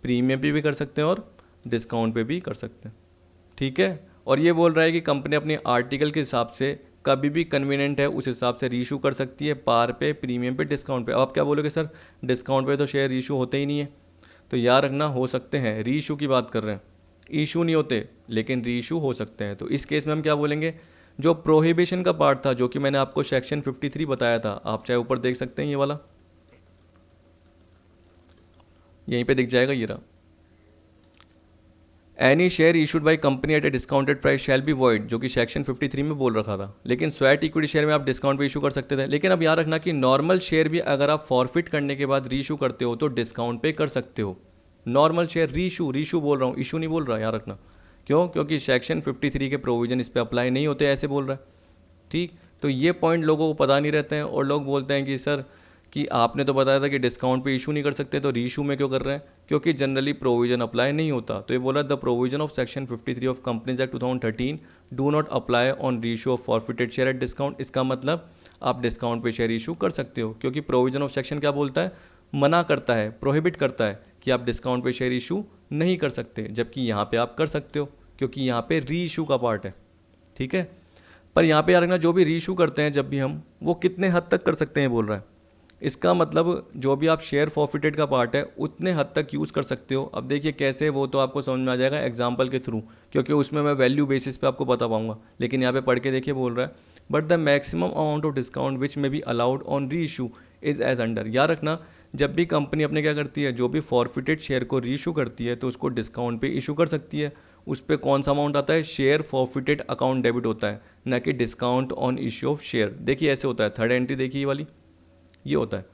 प्रीमियम पे भी कर सकते हैं और डिस्काउंट पे भी कर सकते हैं, ठीक है। और ये बोल रहा है कि कंपनी अपने आर्टिकल के हिसाब से कभी भी कन्वीनियंट है उस हिसाब से रीइशू कर सकती है, पार पे, प्रीमियम पे, डिस्काउंट पे। अब आप क्या बोलोगे? सर डिस्काउंट पे तो शेयर रीइशू होते ही नहीं है। तो याद रखना, हो सकते हैं, रीइशू की बात कर रहे हैं। इशू नहीं होते लेकिन रीइशू हो सकते हैं। तो इस केस में हम क्या बोलेंगे, जो प्रोहिबिशन का पार्ट था जो कि मैंने आपको सेक्शन 53 बताया था, आप चाहे ऊपर देख सकते हैं, ये वाला यहीं पे दिख जाएगा, ये रहा। Any share issued by company at A discounted price shall be void, जो कि सेक्शन 53 में बोल रखा था। लेकिन स्वेट इक्विटी शेयर में आप डिस्काउंट पे इशू कर सकते थे। लेकिन अब याद रखना कि नॉर्मल शेयर भी अगर आप फॉरफिट करने के बाद रीइशू करते हो तो डिस्काउंट पे कर सकते हो। नॉर्मल शेयर रीइशू बोल रहा हूँ, इशू नहीं बोल रहा, याद रखना। क्यों? क्योंकि सेक्शन 53 के प्रोविजन इस पर अप्लाई नहीं होते, ऐसे बोल रहा है। ठीक, तो ये पॉइंट लोगों को पता नहीं रहते हैं और लोग बोलते हैं कि सर कि आपने तो बताया था कि डिस्काउंट पे इशू नहीं कर सकते, तो रीइशू में क्यों कर रहे हैं? क्योंकि जनरली प्रोविजन अप्लाई नहीं होता। तो ये बोला the provision of section 53 of companies act 2013 do not apply on reissue of forfeited share at discount. इसका मतलब आप डिस्काउंट पे शेयर इशू कर सकते हो, क्योंकि प्रोविजन ऑफ सेक्शन क्या बोलता है, मना करता है, प्रोहिबिट करता है कि आप डिस्काउंट पे शेयर इशू नहीं कर सकते, जबकि यहाँ पे आप कर सकते हो क्योंकि यहाँ पे रीइशू का पार्ट है। ठीक है, पर यहाँ पे यार रखना, जो भी रीइशू करते हैं जब भी हम, वो कितने हद तक कर सकते हैं बोल रहा है। इसका मतलब जो भी आप शेयर फॉरफिटेड का पार्ट है उतने हद तक यूज़ कर सकते हो। अब देखिए कैसे, वो तो आपको समझ में आ जाएगा एग्जांपल के थ्रू, क्योंकि उसमें मैं वैल्यू बेसिस पे आपको बता पाऊंगा। लेकिन यहाँ पे पढ़ के देखिए, बोल रहा है but the maximum amount of discount which may be allowed on reissue is as under. याद रखना, जब भी कंपनी अपने क्या करती है, जो भी फॉरफिटेड शेयर को री इशू करती है तो उसको डिस्काउंट पे इशू कर सकती है। उस पर कौन सा अमाउंट आता है, शेयर फॉरफिटेड अकाउंट डेबिट होता है, ना कि discount on issue of share. देखिए ऐसे होता है, थर्ड एंट्री देखिए ये वाली, ये होता है।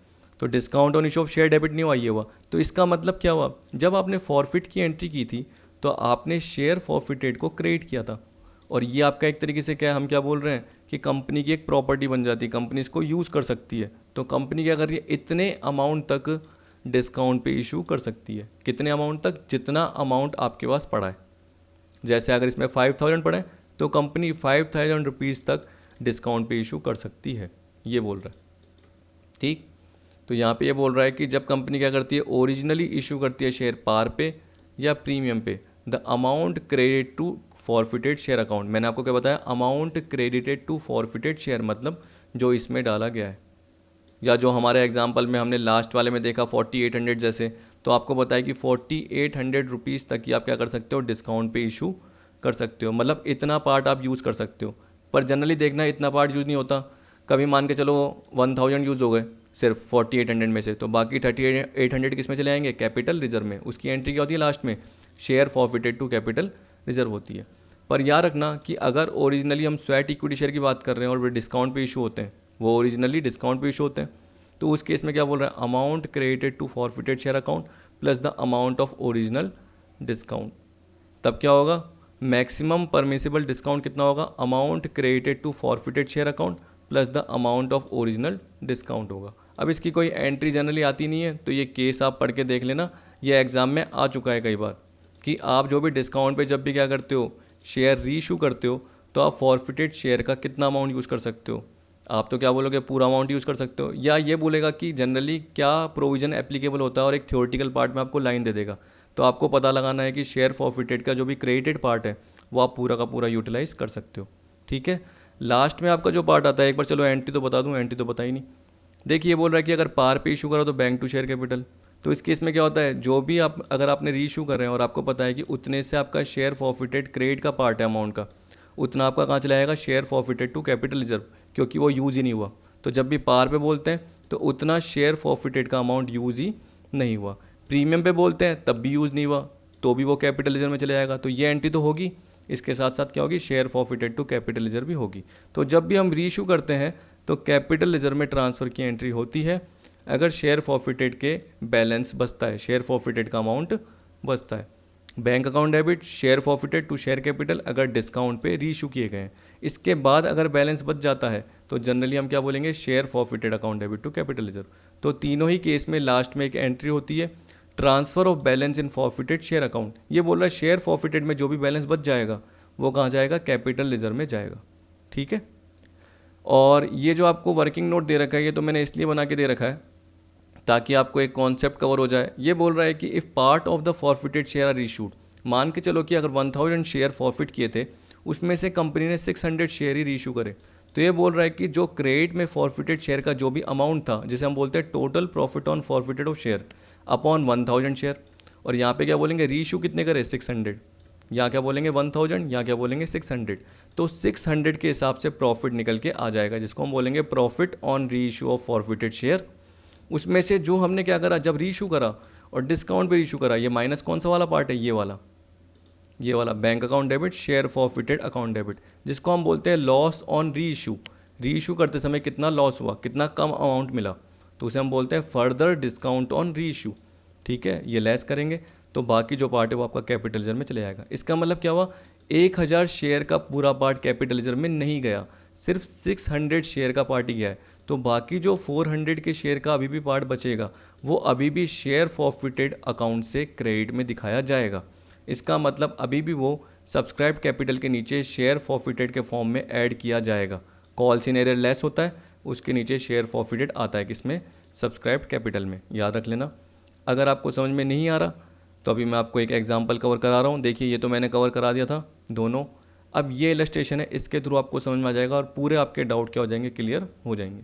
तो discount on issue of share debit नहीं हुआ, ये हुआ। तो इसका मतलब क्या हुआ, जब आपने फॉरफिट की एंट्री की थी तो आपने शेयर फॉरफिटेड को क्रिएट किया था, और ये आपका एक तरीके से क्या, हम क्या बोल रहे हैं कि कंपनी की एक प्रॉपर्टी बन जाती है, कंपनी इसको यूज़ कर सकती है। तो कंपनी क्या कर रही है, इतने अमाउंट तक डिस्काउंट पे इशू कर सकती है। कितने अमाउंट तक, जितना अमाउंट आपके पास पड़ा है। जैसे अगर इसमें 5000 पड़े तो कंपनी 5000 रुपीज़ तक डिस्काउंट पे इशू कर सकती है, ये बोल रहा है। ठीक, तो यहाँ पे ये बोल रहा है कि जब कंपनी क्या करती है, ओरिजिनली इशू करती है शेयर पार पे या प्रीमियम पे, the amount credit to forfeited share account. मैंने आपको क्या बताया, amount credited to forfeited share मतलब जो इसमें डाला गया है, या जो हमारे एग्जाम्पल में हमने लास्ट वाले में देखा 4800 जैसे, तो आपको बताया कि 4800 रुपीज़ तक ही आप क्या कर सकते हो, डिस्काउंट पे इशू कर सकते हो। मतलब इतना पार्ट आप यूज़ कर सकते हो। पर जनरली देखना इतना पार्ट यूज़ नहीं होता। कभी मान के चलो 1000 यूज़ हो गए सिर्फ 4800 में से, तो बाकी 3800 किस में चले आएंगे, कैपिटल रिजर्व में। उसकी एंट्री क्या होती है लास्ट में, share forfeited to capital reserve होती है। पर याद रखना कि अगर ओरिजिनली हम स्वेट इक्विटी शेयर की बात कर रहे हैं और वे डिस्काउंट पे इशू होते हैं, वो ओरिजिनली डिस्काउंट पे इशू होते हैं, तो उस केस में क्या बोल रहा है, amount credited to forfeited share account plus the amount of original discount. तब क्या होगा, मैक्सिमम परमिसिबल डिस्काउंट कितना होगा, amount credited to forfeited share account plus the amount of original discount होगा। अब इसकी कोई एंट्री जनरली आती नहीं है, तो ये केस आप पढ़ के देख लेना, ये एग्जाम में आ चुका है कई बार कि आप जो भी डिस्काउंट पे जब भी क्या करते हो, शेयर रीइशू करते हो, तो आप फॉरफिटेड शेयर का कितना अमाउंट यूज़ कर सकते हो। आप तो क्या बोलोगे, पूरा अमाउंट यूज़ कर सकते हो, या ये बोलेगा कि जनरली क्या प्रोविज़न एप्लीकेबल होता है, और एक थ्योरेटिकल पार्ट में आपको लाइन दे देगा। तो आपको पता लगाना है कि शेयर फॉरफिटेड का जो भी क्रेडिटेड पार्ट है वो आप पूरा का पूरा यूटिलाइज़ कर सकते हो। ठीक है, लास्ट में आपका जो पार्ट आता है, एक बार चलो एंट्री तो बता दूं, एंट्री तो बता ही नहीं। देखिए ये बोल रहा है कि अगर पार पे इशू करो तो बैंक टू शेयर कैपिटल। तो इस केस में क्या होता है, जो भी आप अगर आपने री इशू कर रहे हैं और आपको पता है कि उतने से आपका शेयर फॉरफिटेड क्रेडिट का पार्ट है अमाउंट का, उतना आपका कहाँ चला जाएगा, share forfeited to capital reserve, क्योंकि वो यूज़ ही नहीं हुआ। तो जब भी पार पे बोलते हैं तो उतना शेयर फॉरफिटेड का अमाउंट यूज़ ही नहीं हुआ। प्रीमियम पे बोलते हैं तब भी यूज़ नहीं हुआ, तो भी वो कैपिटल रिजर्व में चले जाएगा। तो ये एंट्री तो होगी, इसके साथ साथ क्या होगी, share forfeited to capital reserve भी होगी। तो जब भी हम रीइशू करते हैं तो कैपिटल रिजर्व में ट्रांसफ़र की एंट्री होती है अगर शेयर फॉरफिटेड के बैलेंस बचता है, शेयर फॉरफिटेड का अमाउंट बचता है। Bank account debit, share forfeited to share capital अगर डिस्काउंट पे रीइशू किए गए हैं। इसके बाद अगर बैलेंस बच जाता है तो जनरली हम क्या बोलेंगे, share forfeited account debit to capital reserve. तो तीनों ही केस में लास्ट में एक एंट्री होती है, transfer of balance in forfeited share account. ये बोल रहा है शेयर फॉरफिटेड में जो भी बैलेंस बच जाएगा वो कहाँ जाएगा, कैपिटल रिजर्व में जाएगा। ठीक है, और ये जो आपको वर्किंग नोट दे रखा है, ये तो मैंने इसलिए बना के दे रखा है ताकि आपको एक कॉन्सेप्ट कवर हो जाए। ये बोल रहा है कि if part of the forfeited share are issued, मान के चलो कि अगर 1000 शेयर फॉरफिट किए थे, उसमें से कंपनी ने 600 शेयर ही रीइशू करे, तो ये बोल रहा है कि जो क्रेडिट में फॉरफिटेड शेयर का जो भी अमाउंट था, जिसे हम बोलते हैं total profit on forfeited of share upon 1000 share, और यहाँ पे क्या बोलेंगे, रीइशू कितने करे, 600, यहाँ क्या बोलेंगे 1000, यहाँ क्या बोलेंगे 600। तो 600 के हिसाब से प्रॉफिट निकल के आ जाएगा, जिसको हम बोलेंगे प्रॉफिट ऑन री इशू ऑफ फॉरफिटेड शेयर। उसमें से जो हमने क्या करा, जब री इशू करा और डिस्काउंट पे री इशू करा, ये माइनस कौन सा वाला पार्ट है, ये वाला bank account debit, share forfeited account debit, जिसको हम बोलते हैं लॉस ऑन री इशू। री इशू करते समय कितना लॉस हुआ, कितना कम अमाउंट मिला, तो उसे हम बोलते हैं फर्दर डिस्काउंट ऑन री इशू। ठीक है, ये लेस करेंगे तो बाकी जो पार्ट है वो आपका कैपिटल रिजर्व में चले जाएगा। इसका मतलब क्या हुआ, 1000 शेयर का पूरा पार्ट कैपिटल रिजर्व में नहीं गया, सिर्फ 600 शेयर का पार्ट ही गया है। तो बाकी जो 400 के शेयर का अभी भी पार्ट बचेगा वो अभी भी शेयर फॉरफिटेड अकाउंट से क्रेडिट में दिखाया जाएगा। इसका मतलब अभी भी वो सब्सक्राइब कैपिटल के नीचे शेयर फॉरफिटेड के फॉर्म में ऐड किया जाएगा। कॉल सिनेरियो लेस होता है, उसके नीचे शेयर फॉरफिटेड आता है, किसमें, सब्सक्राइब कैपिटल में। याद रख लेना। अगर आपको समझ में नहीं आ रहा तो अभी मैं आपको एक एग्जांपल कवर करा रहा हूँ। देखिए ये तो मैंने कवर करा दिया था दोनों, अब ये इलस्ट्रेशन है, इसके थ्रू आपको समझ में आ जाएगा और पूरे आपके डाउट क्या हो जाएंगे, क्लियर हो जाएंगे।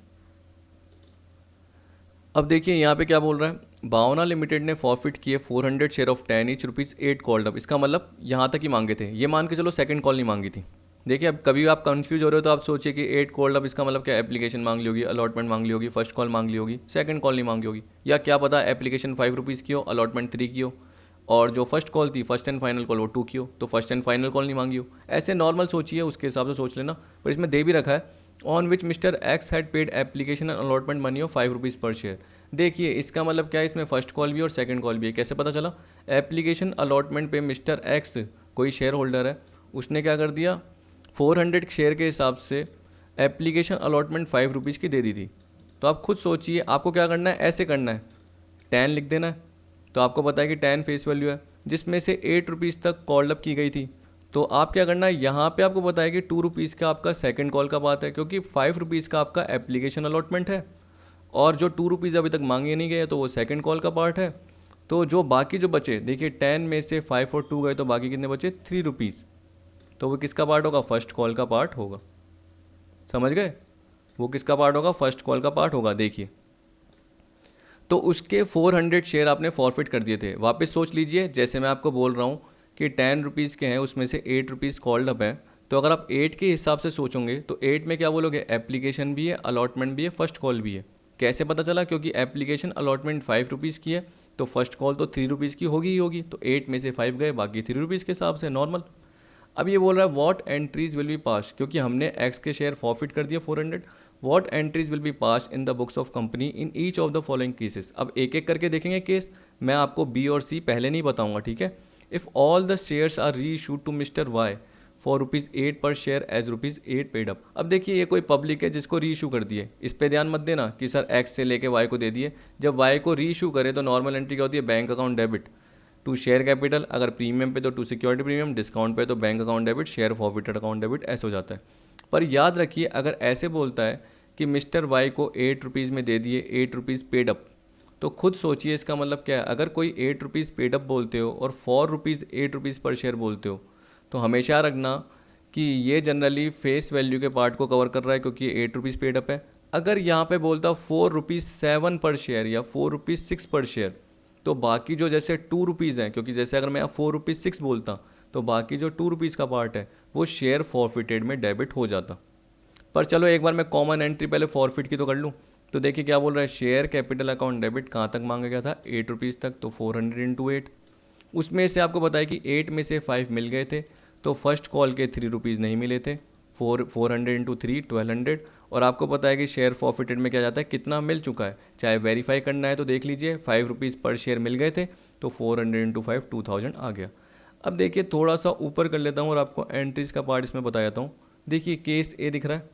अब देखिए यहाँ पे क्या बोल रहा है, भावना लिमिटेड ने फॉरफिट किए 400 share of 10 each ₹8 called up. इसका मतलब यहाँ तक ही मांगे थे, ये मान के चलो सेकंड कॉल नहीं मांगी थी। देखिए अब कभी आप कंफ्यूज हो रहे हो तो आप सोचिए कि 8 कॉल्ड अप इसका मतलब क्या, एप्लीकेशन मांग ली होगी, अलॉटमेंट मांग ली होगी, फर्स्ट कॉल मांग ली होगी, सेकंड कॉल नहीं मांगी होगी, या क्या पता एप्लीकेशन ₹5 की हो, अलॉटमेंट 3 की हो, और जो फर्स्ट कॉल थी फर्स्ट एंड फाइनल कॉल वो 2 की हो, तो फर्स्ट एंड फाइनल कॉल नहीं मांगी हो। ऐसे नॉर्मल सोचिए, उसके हिसाब से सोच लेना। पर इसमें दे भी रखा है on which mister x had paid application and allotment money of ₹5 पर शेयर। देखिए इसका मतलब क्या है, इसमें फर्स्ट कॉल भी और सेकंड कॉल भी है। कैसे पता चला, एप्लीकेशन अलॉटमेंट पे मिस्टर एक्स कोई शेयर होल्डर है, उसने क्या कर दिया, 400 शेयर के हिसाब से एप्लीकेशन अलॉटमेंट ₹5 की दे दी थी। तो आप खुद सोचिए आपको क्या करना है, ऐसे करना है, 10 लिख देना है। तो आपको पता है कि 10 फेस वैल्यू है, जिसमें से ₹8 तक कॉल्ड अप की गई थी। तो आप क्या करना है, यहाँ पे आपको पता है कि ₹2 का आपका सेकंड कॉल का बात है, क्योंकि ₹5 का आपका एप्लीकेशन अलॉटमेंट है, और जो ₹2 अभी तक मांगे नहीं गए तो वो सेकंड कॉल का पार्ट है। तो जो बाकी जो बचे, देखिए 10 में से 5 और 2 गए तो बाकी कितने बचे, ₹3। तो वो किसका पार्ट होगा, फर्स्ट कॉल का पार्ट होगा। समझ गए, वो किसका पार्ट होगा, फर्स्ट कॉल का पार्ट होगा। देखिए तो उसके 400 शेयर आपने फॉरफिट कर दिए थे। वापस सोच लीजिए, जैसे मैं आपको बोल रहा हूँ कि ₹10 के हैं, उसमें से ₹8 कॉल्ड अप है। तो अगर आप 8 के हिसाब से सोचोगे तो 8 में क्या बोलोगे, एप्लीकेशन भी है, अलॉटमेंट भी है, फर्स्ट कॉल भी है। कैसे पता चला, क्योंकि एप्लीकेशन अलॉटमेंट ₹5 की है तो फर्स्ट कॉल तो ₹3 की होगी ही होगी। तो 8 में से 5 गए, बाकी ₹3 के हिसाब से नॉर्मल। अब ये बोल रहा है व्हाट एंट्रीज विल बी पास, क्योंकि हमने एक्स के शेयर फॉरफिट कर दिया 400, what entries will be pass in the books of company in each of the following cases. अब एक एक करके देखेंगे केस, मैं आपको बी और सी पहले नहीं बताऊंगा, ठीक है। If all the shares are reissued to Mr Y for ₹8 per share as ₹8 paid up. अब देखिए ये कोई पब्लिक है जिसको री इशू कर दिए, इस पर ध्यान मत देना कि सर एक्स से लेके वाई को दे दिए। जब वाई को री इशू करे तो नॉर्मल एंट्री क्या होती है, bank account debit to share capital, अगर प्रीमियम पे तो टू सिक्योरिटी प्रीमियम, डिस्काउंट पे तो bank account debit, share forfeited account debit, ऐसे हो जाता है। पर याद रखिए अगर ऐसे बोलता है कि मिस्टर वाई को ₹8 में दे दिए, ₹8 पेड अप, तो खुद सोचिए इसका मतलब क्या है। अगर कोई ₹8 पेड अप बोलते हो और ₹8 पर शेयर बोलते हो तो हमेशा रखना कि ये जनरली फेस वैल्यू के पार्ट को कवर कर रहा है, क्योंकि ये ₹8 पेड अप है। अगर यहाँ पे बोलता ₹4.7 पर शेयर या ₹4.6 पर शेयर, तो बाकी जो जैसे ₹2 हैं, क्योंकि जैसे अगर मैं ₹4.6 बोलता तो बाकी जो ₹2 का पार्ट है वो शेयर फॉरफिटेड में डेबिट हो जाता। पर चलो एक बार मैं कॉमन एंट्री पहले फॉरफिट की तो कर लूँ। तो देखिए क्या बोल रहा है, शेयर कैपिटल अकाउंट डेबिट कहाँ तक मांगा गया था, ₹8 तक, तो 400 इंटू 8। उसमें से आपको बताया कि 8 में से 5 मिल गए थे, तो फर्स्ट कॉल के ₹3 नहीं मिले थे, 400 इंटू 3 1200। और आपको पता है कि शेयर फॉरफिटेड में क्या जाता है, कितना मिल चुका है, चाहे वेरीफाई करना है तो देख लीजिए, ₹5 पर शेयर मिल गए थे, तो 400 इंटू 5 2000 आ गया। अब देखिए थोड़ा सा ऊपर कर लेता हूँ और आपको एंट्रीज का पार्ट इसमें बता देता हूँ। देखिए केस ए दिख रहा है,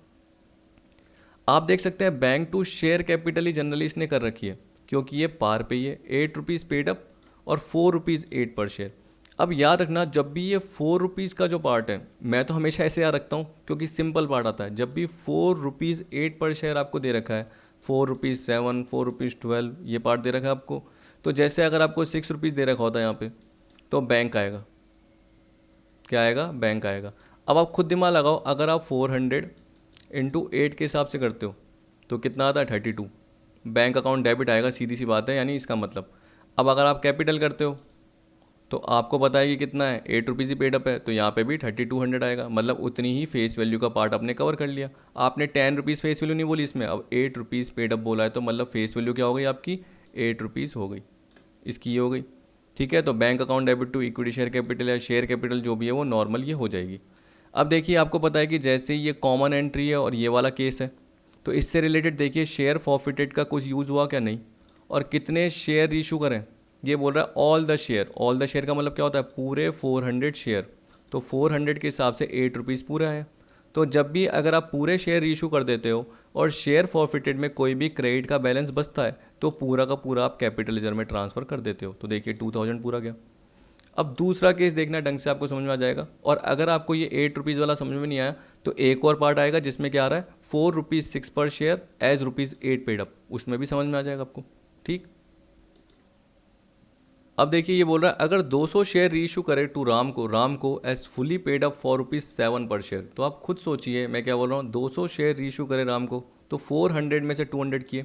आप देख सकते हैं बैंक टू शेयर कैपिटल ही जनरली इसने कर रखी है, क्योंकि ये पार पे ही है, ₹8 पेड अप और ₹4.8 पर शेयर। अब याद रखना जब भी ये ₹4 का जो पार्ट है, मैं तो हमेशा ऐसे याद रखता हूँ क्योंकि सिंपल पार्ट आता है। जब भी ₹4.8 पर शेयर आपको दे रखा है, ₹4.7 ₹4.12 ये पार्ट दे रखा है आपको, तो जैसे अगर आपको ₹6 दे रखा होता है यहाँ पे, तो बैंक आएगा, क्या आएगा, बैंक आएगा। अब आप खुद दिमाग लगाओ, अगर आप 400 इंटू 8 के हिसाब से करते हो तो कितना आता है, 32, बैंक अकाउंट डेबिट आएगा, सीधी सी बात है, यानी इसका मतलब। अब अगर आप कैपिटल करते हो तो आपको पता है कि कितना है, 8 रुपीज़ ही पेड अप है, तो यहाँ पे भी 3200 आएगा, मतलब उतनी ही फेस वैल्यू का पार्ट आपने कवर कर लिया। आपने 10 रुपीज़ फेस वैल्यू नहीं बोली इसमें, अब 8 रुपीज़ पेड अप बोला है, तो मतलब फेस वैल्यू क्या हो गई आपकी, 8 रुपीज़ हो गई, इसकी ये हो गई। ठीक है, तो bank account debit to equity share capital या शेयर कैपिटल जो भी है वो नॉर्मल ये हो जाएगी। अब देखिए आपको पता है कि जैसे ये कॉमन एंट्री है और ये वाला केस है, तो इससे रिलेटेड देखिए शेयर फॉरफिटेड का कुछ यूज़ हुआ क्या, नहीं। और कितने शेयर इशू करें, ये बोल रहा है all the share. All the share का मतलब क्या होता है, पूरे 400 शेयर, तो 400 के हिसाब से 8 रुपीज़ पूरा है। तो जब भी अगर आप पूरे शेयर इशू कर देते हो और शेयर फॉरफिटेड में कोई भी क्रेडिट का बैलेंस बचता है, तो पूरा का पूरा आप कैपिटल लेजर में ट्रांसफ़र कर देते हो। तो देखिए 2000 पूरा गया। अब दूसरा केस देखना, ढंग से आपको समझ में आ जाएगा। और अगर आपको ये 8 रुपीज़ वाला समझ में नहीं आया, तो एक और पार्ट आएगा जिसमें क्या आ रहा है, 4 rupees 6 per share as rupees 8 paid up, उसमें भी समझ में आ जाएगा आपको। ठीक, अब देखिए ये बोल रहा है अगर 200 शेयर रीइशू करे टू राम को as fully paid up 4 rupees 7 per share. तो आप खुद सोचिए मैं क्या बोल रहा हूँ, 200 शेयर रीइशू करे राम को, तो 400 में से 200 किए।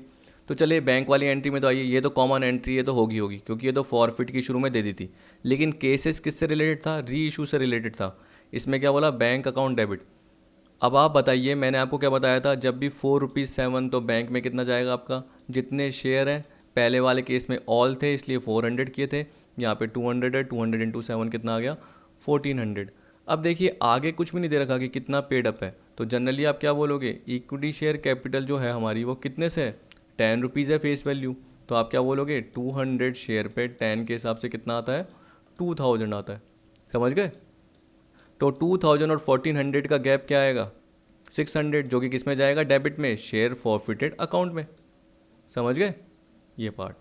तो चलिए बैंक वाली एंट्री में तो आइए, ये तो कॉमन एंट्री है तो होगी क्योंकि ये तो फॉरफिट की शुरू में दे दी थी। लेकिन केसेस किससे रिलेटेड था, री इशू से रिलेटेड था। इसमें क्या बोला, बैंक अकाउंट डेबिट। अब आप बताइए, मैंने आपको क्या बताया था, जब भी 4 रुपीज़ 7, तो बैंक में कितना जाएगा आपका, जितने शेयर हैं। पहले वाले केस में ऑल थे इसलिए 400 किए थे, यहाँ पे 200 है, 200 इंटू 7 कितना आ गया, 1400। अब देखिए आगे कुछ भी नहीं दे रखा कि कितना पेड अप है, तो जनरली आप क्या बोलोगे, इक्विटी शेयर कैपिटल जो है हमारी वो कितने से है, 10 रुपीज़ है फेस वैल्यू। तो आप क्या बोलोगे, 200 शेयर पे 10 के हिसाब से कितना आता है, 2000 आता है। समझ गए। तो 2000 और 1400 का गैप क्या आएगा, 600, जो कि किस में जाएगा, डेबिट में, शेयर फॉरफिटेड अकाउंट में। समझ गए ये पार्ट।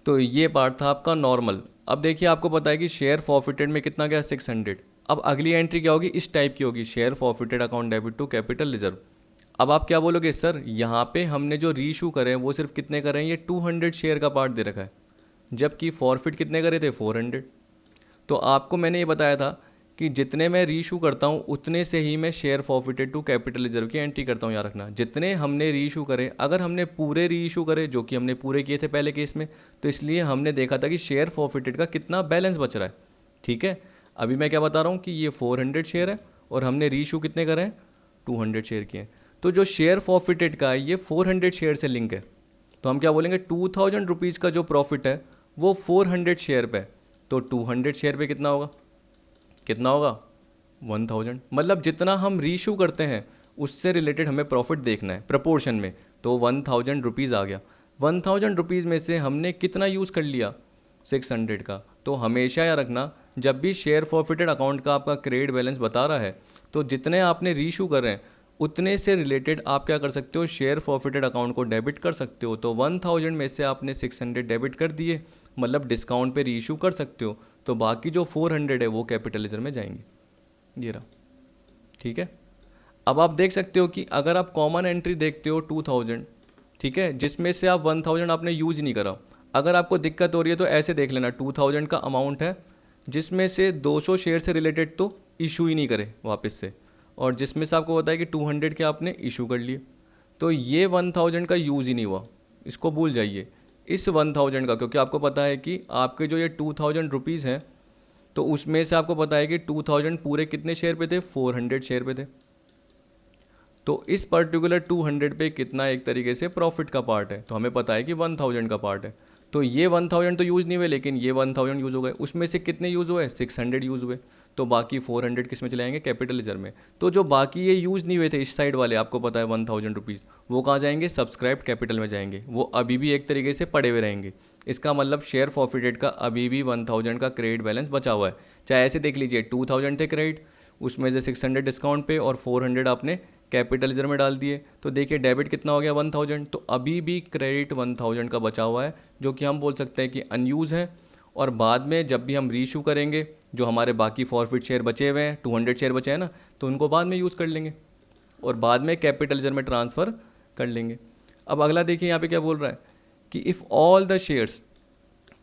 तो ये पार्ट था आपका नॉर्मल। अब देखिए आपको पता है कि शेयर फॉरफिटेड में कितना गया, 600। अब अगली एंट्री क्या होगी, इस टाइप की होगी, share forfeited account debit to capital reserve. अब आप क्या बोलोगे, सर यहाँ पे हमने जो रीइशू करे हैं वो सिर्फ कितने करे हैं, ये 200 शेयर का पार्ट दे रखा है, जबकि फॉरफिट कितने करे थे, 400। तो आपको मैंने ये बताया था कि जितने मैं रीइशू करता हूँ उतने से ही मैं share forfeited to capital reserve की एंट्री करता हूँ। याद रखना, जितने हमने रीइशू करे, अगर हमने पूरे रीइशू करे, जो कि हमने पूरे किए थे पहले केस में, तो इसलिए हमने देखा था कि शेयर फॉरफिटेड का कितना बैलेंस बच रहा है। ठीक है, अभी मैं क्या बता रहा हूँ कि ये 400 शेयर है और हमने रीइशू कितने करे हैं, 200 शेयर किए हैं। तो जो शेयर फॉरफिटेड का है ये 400 शेयर से लिंक है, तो हम क्या बोलेंगे, 2000 रुपीज़ का जो प्रॉफिट है वो 400 शेयर पे, तो 200 शेयर पे कितना होगा, कितना होगा, 1000। मतलब जितना हम रीइशू करते हैं उससे रिलेटेड हमें प्रॉफिट देखना है प्रपोर्शन में, तो 1000 रुपीज़ आ गया। 1000 रुपीज़ में से हमने कितना यूज़ कर लिया, 600 का। तो हमेशा याद रखना, जब भी शेयर फॉरफिटेड अकाउंट का आपका क्रेडिट बैलेंस बता रहा है, तो जितने आपने रीइशू कर रहे हैं उतने से रिलेटेड आप क्या कर सकते हो, शेयर फॉरफिटेड अकाउंट को डेबिट कर सकते हो। तो 1000 में से आपने 600 डेबिट कर दिए, मतलब डिस्काउंट पे रीइशू कर सकते हो, तो बाकी जो 400 है वो कैपिटलाइजर में जाएंगे। ये रहा। ठीक है, अब आप देख सकते हो कि अगर आप कॉमन एंट्री देखते हो 2000, ठीक है, जिसमें से आप 1000 आपने यूज नहीं करा। अगर आपको दिक्कत हो रही है तो ऐसे देख लेना, 2000 का अमाउंट है जिसमें से 200 शेयर से रिलेटेड तो इशू ही नहीं करे वापस से, और जिसमें से आपको बताया कि 200 के आपने इशू कर लिए, तो ये 1000 का यूज़ ही नहीं हुआ, इसको भूल जाइए इस 1000 का, क्योंकि आपको पता है कि आपके जो ये 2000 रुपीज़ हैं, तो उसमें से आपको पता है कि 2000 पूरे कितने शेयर पे थे, 400 शेयर पे थे। तो इस पर्टिकुलर 200 पे कितना एक तरीके से प्रॉफिट का पार्ट है, तो हमें पता है कि 1000 का पार्ट है। तो ये 1000 तो यूज़ नहीं हुए, लेकिन ये 1000 यूज़ हो गए। उसमें से कितने यूज़ हुए, 600 यूज़ हुए, तो बाकी 400 किस में चले जाएंगे, कैपिटल लेजर में। तो जो बाकी ये यूज़ नहीं हुए थे इस साइड वाले, आपको पता है 1000 रुपीज़, वो कहाँ जाएंगे, सब्सक्राइब कैपिटल में जाएंगे, वो अभी भी एक तरीके से पड़े हुए रहेंगे। इसका मतलब शेयर फॉरफिटेड का अभी भी 1000 का क्रेडिट बैलेंस बचा हुआ है। चाहे ऐसे देख लीजिए, 2000 थे क्रेडिट, उसमें से 600 डिस्काउंट पे और 400 आपने कैपिटलाइजर में डाल दिए, तो देखिए डेबिट कितना हो गया, 1000। तो अभी भी क्रेडिट 1000 का बचा हुआ है, जो कि हम बोल सकते हैं कि अनयूज़ है। और बाद में जब भी हम रीइशू करेंगे, जो हमारे बाकी फॉरफिट शेयर बचे हुए हैं, 200 शेयर बचे हैं ना, तो उनको बाद में यूज़ कर लेंगे और बाद में कैपिटलाइजर में ट्रांसफ़र कर लेंगे। अब अगला देखिए यहाँ पे क्या बोल रहा है कि if all the shares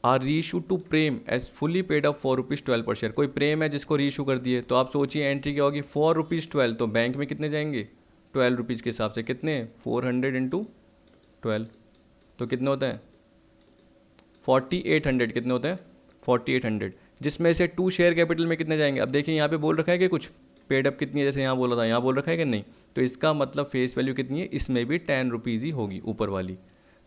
are reissue to Prem as fully paid up 4 rupees 12 per share. कोई प्रेम है जिसको रीइशू कर दिए, तो आप सोचिए एंट्री क्या होगी, 4 रुपीज़ 12, तो बैंक में कितने जाएंगे, 12 रुपीज़ के हिसाब से कितने, 400 इंटू 12, तो कितने होते हैं, 4800, कितने होते हैं, 4800, जिसमें से 2 शेयर कैपिटल में कितने जाएंगे। अब देखिए यहाँ पे बोल रखा है कि कुछ पेड अप कितनी है, जैसे यहाँ बोला था, यहाँ बोल रखा है कि नहीं, तो इसका मतलब फेस वैल्यू कितनी है, इसमें भी 10 रुपीज़ ही होगी ऊपर वाली।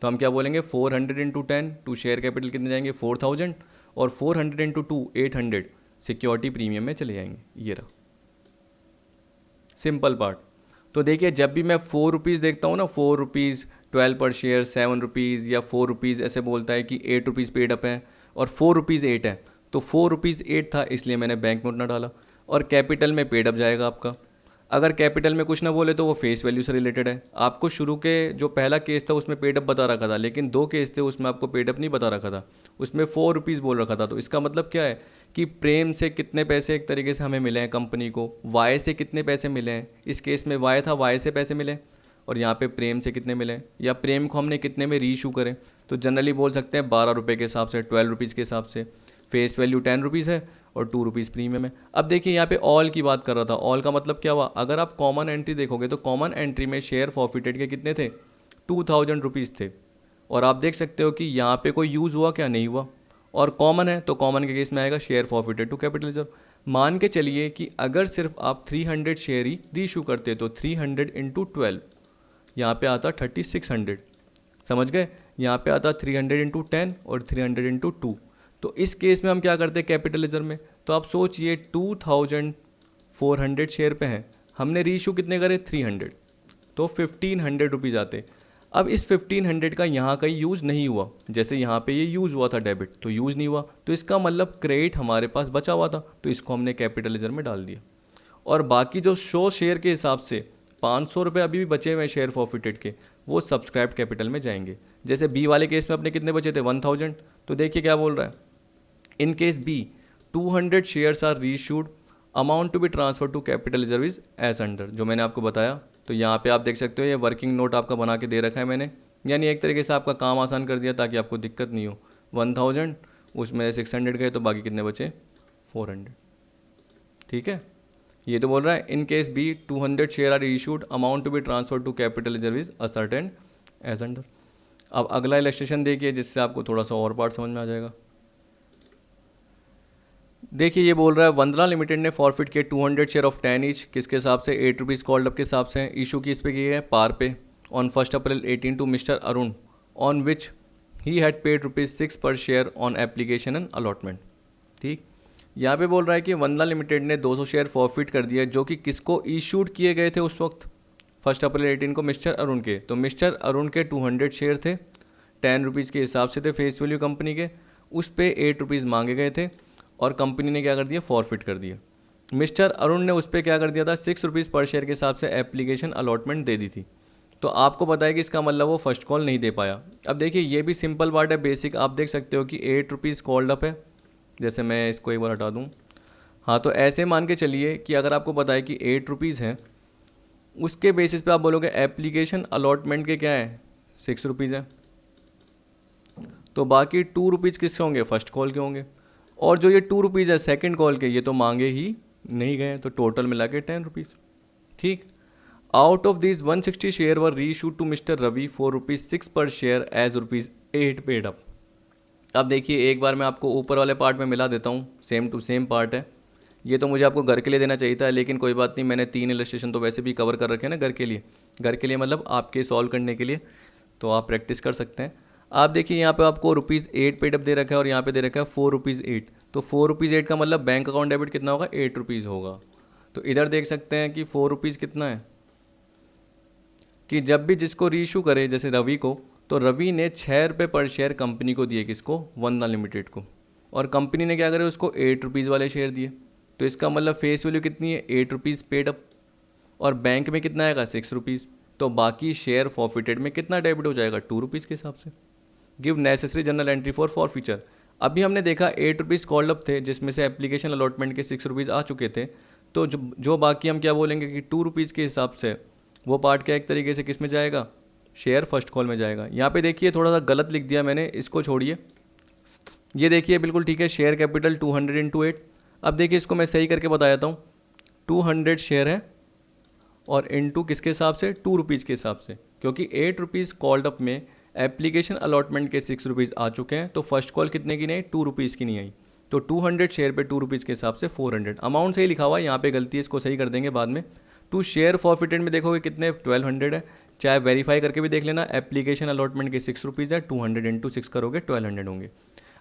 तो हम क्या बोलेंगे 400 इंटू 10, 2 शेयर कैपिटल कितने जाएंगे 4000, और 400 इंटू 2 800 सिक्योरिटी प्रीमियम में चले जाएंगे। ये रहा सिंपल पार्ट। तो देखिए जब भी मैं 4 रुपीज़ देखता हूँ ना, 4 रुपीज़ 12 पर शेयर, 7 रुपीज़ या 4 रुपीज़ ऐसे बोलता है कि 8 रुपीज़ पेड अप है और 4 रुपीज़ 8 है, तो 4 रुपीज़ 8 था इसलिए मैंने बैंक में उतना डाला, और कैपिटल में पेड अप जाएगा आपका। अगर कैपिटल में कुछ ना बोले तो वो फेस वैल्यू से रिलेटेड है। आपको शुरू के जो पहला केस था उसमें पेड अप बता रखा था, लेकिन 2 केस थे उसमें आपको पेड अप नहीं बता रखा था, उसमें 4 रुपीज़ बोल रखा था। तो इसका मतलब क्या है कि प्रेम से कितने पैसे एक तरीके से हमें मिले हैं कंपनी को, वाई से कितने पैसे मिले हैं, इस केस में वाई था, वाई से पैसे मिले, और यहाँ पे प्रेम से कितने मिले, या प्रेम को हमने कितने में रीइशू करें, तो जनरली बोल सकते हैं 12 रुपये के हिसाब से, 12 रुपीज़ के हिसाब से। फेस वैल्यू 10 रुपीज़ है और 2 रुपीज़ प्रीमियम है। अब देखिए यहाँ पे ऑल की बात कर रहा था, ऑल का मतलब क्या हुआ, अगर आप कॉमन एंट्री देखोगे तो कॉमन एंट्री में शेयर फॉरफिटेड के कितने थे 2000 रुपीज़ थे, और आप देख सकते हो कि यहाँ पे कोई यूज़ हुआ क्या, नहीं हुआ, और कॉमन है तो कॉमन के केस में आएगा share forfeited to capital reserve. मान के चलिए कि अगर सिर्फ आप 300 शेयर ही रीइशू करते तो 300 इंटू 12 यहाँ पे आता 3600, समझ गए, यहाँ पे आता 300 इंटू 10 और 300 इंटू 2। तो इस केस में हम क्या करते हैं कैपिटल रिजर्व में, तो आप सोचिए 2400 शेयर पे हैं, हमने रीइशू कितने करे 300, तो 1500 रुपीज़ आते। अब इस 1500 का यहाँ कहीं यूज़ नहीं हुआ, जैसे यहाँ पे ये यूज़ हुआ था डेबिट, तो यूज़ नहीं हुआ, तो इसका मतलब क्रेडिट हमारे पास बचा हुआ था, तो इसको हमने कैपिटल रिजर्व में डाल दिया। और बाकी जो 100 शेयर के हिसाब से 500 रुपये अभी भी बचे हुए हैं शेयर फॉरफिटेड के, वो सब्सक्राइब कैपिटल में जाएंगे। जैसे बी वाले केस में अपने कितने बचे थे 1000, तो देखिए क्या बोल रहा है, in case B 200 shares are reissued, amount to be transfer to capital reserve is as under, जो मैंने आपको बताया। तो यहाँ पे आप देख सकते हो ये वर्किंग नोट आपका बना के दे रखा है मैंने, यानी एक तरीके से आपका काम आसान कर दिया ताकि आपको दिक्कत नहीं हो। 1000 उसमें 600 गए तो बाकी कितने बचे 400, ठीक है। ये तो बोल रहा है in case B 200 share are issued, amount to be transfer to capital reserve is ascertain as under. अब अगला इलस्ट्रेशन देखिए जिससे आपको थोड़ा सा और पार्ट समझ में आ जाएगा। देखिए ये बोल रहा है वंदना लिमिटेड ने फॉरफिट किए 200 शेयर ऑफ 10 ईच, किसके हिसाब से 8 रुपीज़ कॉल्ड अप के हिसाब से, इशू किस पे की है पार पे, on 1 April 18 to mister Arun, on which he had paid ₹6 per share on application and allotment. ठीक, यहाँ पे बोल रहा है कि वंदना लिमिटेड ने 200 शेयर फॉरफिट कर दिया जो कि किसको इशूड किए गए थे उस वक्त 1 अप्रैल 18 को मिस्टर अरुण के। तो मिस्टर अरुण के 200 शेयर थे, 10 रुपीज़ के हिसाब से थे फेस वैल्यू कंपनी के, उस पर 8 रुपीज़ मांगे गए थे और कंपनी ने क्या कर दिया फॉरफिट कर दिया। मिस्टर अरुण ने उस पर क्या कर दिया था 6 रुपीज़ पर शेयर के हिसाब से एप्लीकेशन अलॉटमेंट दे दी थी। तो आपको पता है कि इसका मतलब वो फर्स्ट कॉल नहीं दे पाया। अब देखिए ये भी सिंपल बात है, बेसिक आप देख सकते हो कि 8 रुपीज़ कॉल्ड अप है, जैसे मैं इसको एक बार हटा दूँ। हाँ, तो ऐसे मान के चलिए कि अगर आपको पता है कि 8 रुपीज़ हैं, उसके बेसिस पे आप बोलोगे एप्लीकेशन अलॉटमेंट के क्या है 6 रुपीज़ है, तो बाकी 2 रुपीज़ किसके होंगे फर्स्ट कॉल के होंगे, और जो ये 2 रुपीज़ है सेकंड कॉल के ये तो मांगे ही नहीं गए, तो टोटल मिला के 10 रुपीज़। ठीक, out of this 160 share were reissued to Mr Ravi for ₹6 per share as ₹8 paid up. अब देखिए एक बार मैं आपको ऊपर वाले पार्ट में मिला देता हूँ, सेम टू सेम पार्ट है। ये तो मुझे आपको घर के लिए देना चाहिए था, लेकिन कोई बात नहीं, मैंने 3 इलस्ट्रेशन तो वैसे भी कवर कर रखे हैं ना घर के लिए मतलब आपके सॉल्व करने के लिए, तो आप प्रैक्टिस कर सकते हैं। आप देखिए यहाँ पे आपको ₹8 पेड अप दे रखा है और यहाँ पे दे रखा है ₹4 तो ₹4 का मतलब बैंक अकाउंट डेबिट कितना होगा 8 रुपीज़ होगा। तो इधर देख सकते हैं कि 4 रुपीज़ कितना है, कि जब भी जिसको रीइशू करे जैसे रवि को, तो रवि ने 6 रुपये पर शेयर कंपनी को दिए, किसको वंदना लिमिटेड को, और कंपनी ने क्या करे उसको 8 रुपीज़ वाले शेयर दिए। तो इसका मतलब फेस वैल्यू कितनी है 8 रुपीज़ पेड अप, और बैंक में कितना आएगा 6 रुपीज़, तो बाकी शेयर फॉरफिटेड में कितना डेबिट हो जाएगा 2 रुपीज़ के हिसाब से। Give necessary general entry for forfeiture. अभी हमने देखा 8 रुपीज़ कॉल्ड अप थे जिसमें से एप्लीकेशन अलॉटमेंट के 6 रुपीज़ आ चुके थे, तो जो बाकी हम क्या बोलेंगे कि 2 रुपीज़ के हिसाब से वो पार्ट क्या एक तरीके से किस में जाएगा शेयर फर्स्ट कॉल में जाएगा। यहाँ पे देखिए थोड़ा सा गलत लिख दिया मैंने, इसको छोड़िए, ये देखिए बिल्कुल ठीक है, शेयर कैपिटल 200 इंटू 8। अब देखिए इसको मैं सही करके बता देता हूँ, 200 शेयर है और इनटू किसके हिसाब से 2 रुपीज़ के हिसाब से, क्योंकि 8 रुपीज़ कॉल्ड अप में एप्लीकेशन अलॉटमेंट के 6 रुपीज़ आ चुके हैं, तो फर्स्ट कॉल कितने की नहीं 2 रुपीज़ की नहीं आई, तो 200 शेयर पे 2 रुपीज़ के हिसाब से 400। अमाउंट सही लिखा हुआ है, यहाँ पे गलती है, इसको सही कर देंगे बाद में। टू शेयर फॉरफिटेड में देखोगे कितने 1200 है, चाहे वेरीफाई करके भी देख लेना। एप्लीकेशन अलॉटमेंट के 6 रुपीज़ है, 200 इंटू 6 करोगे 1200 होंगे।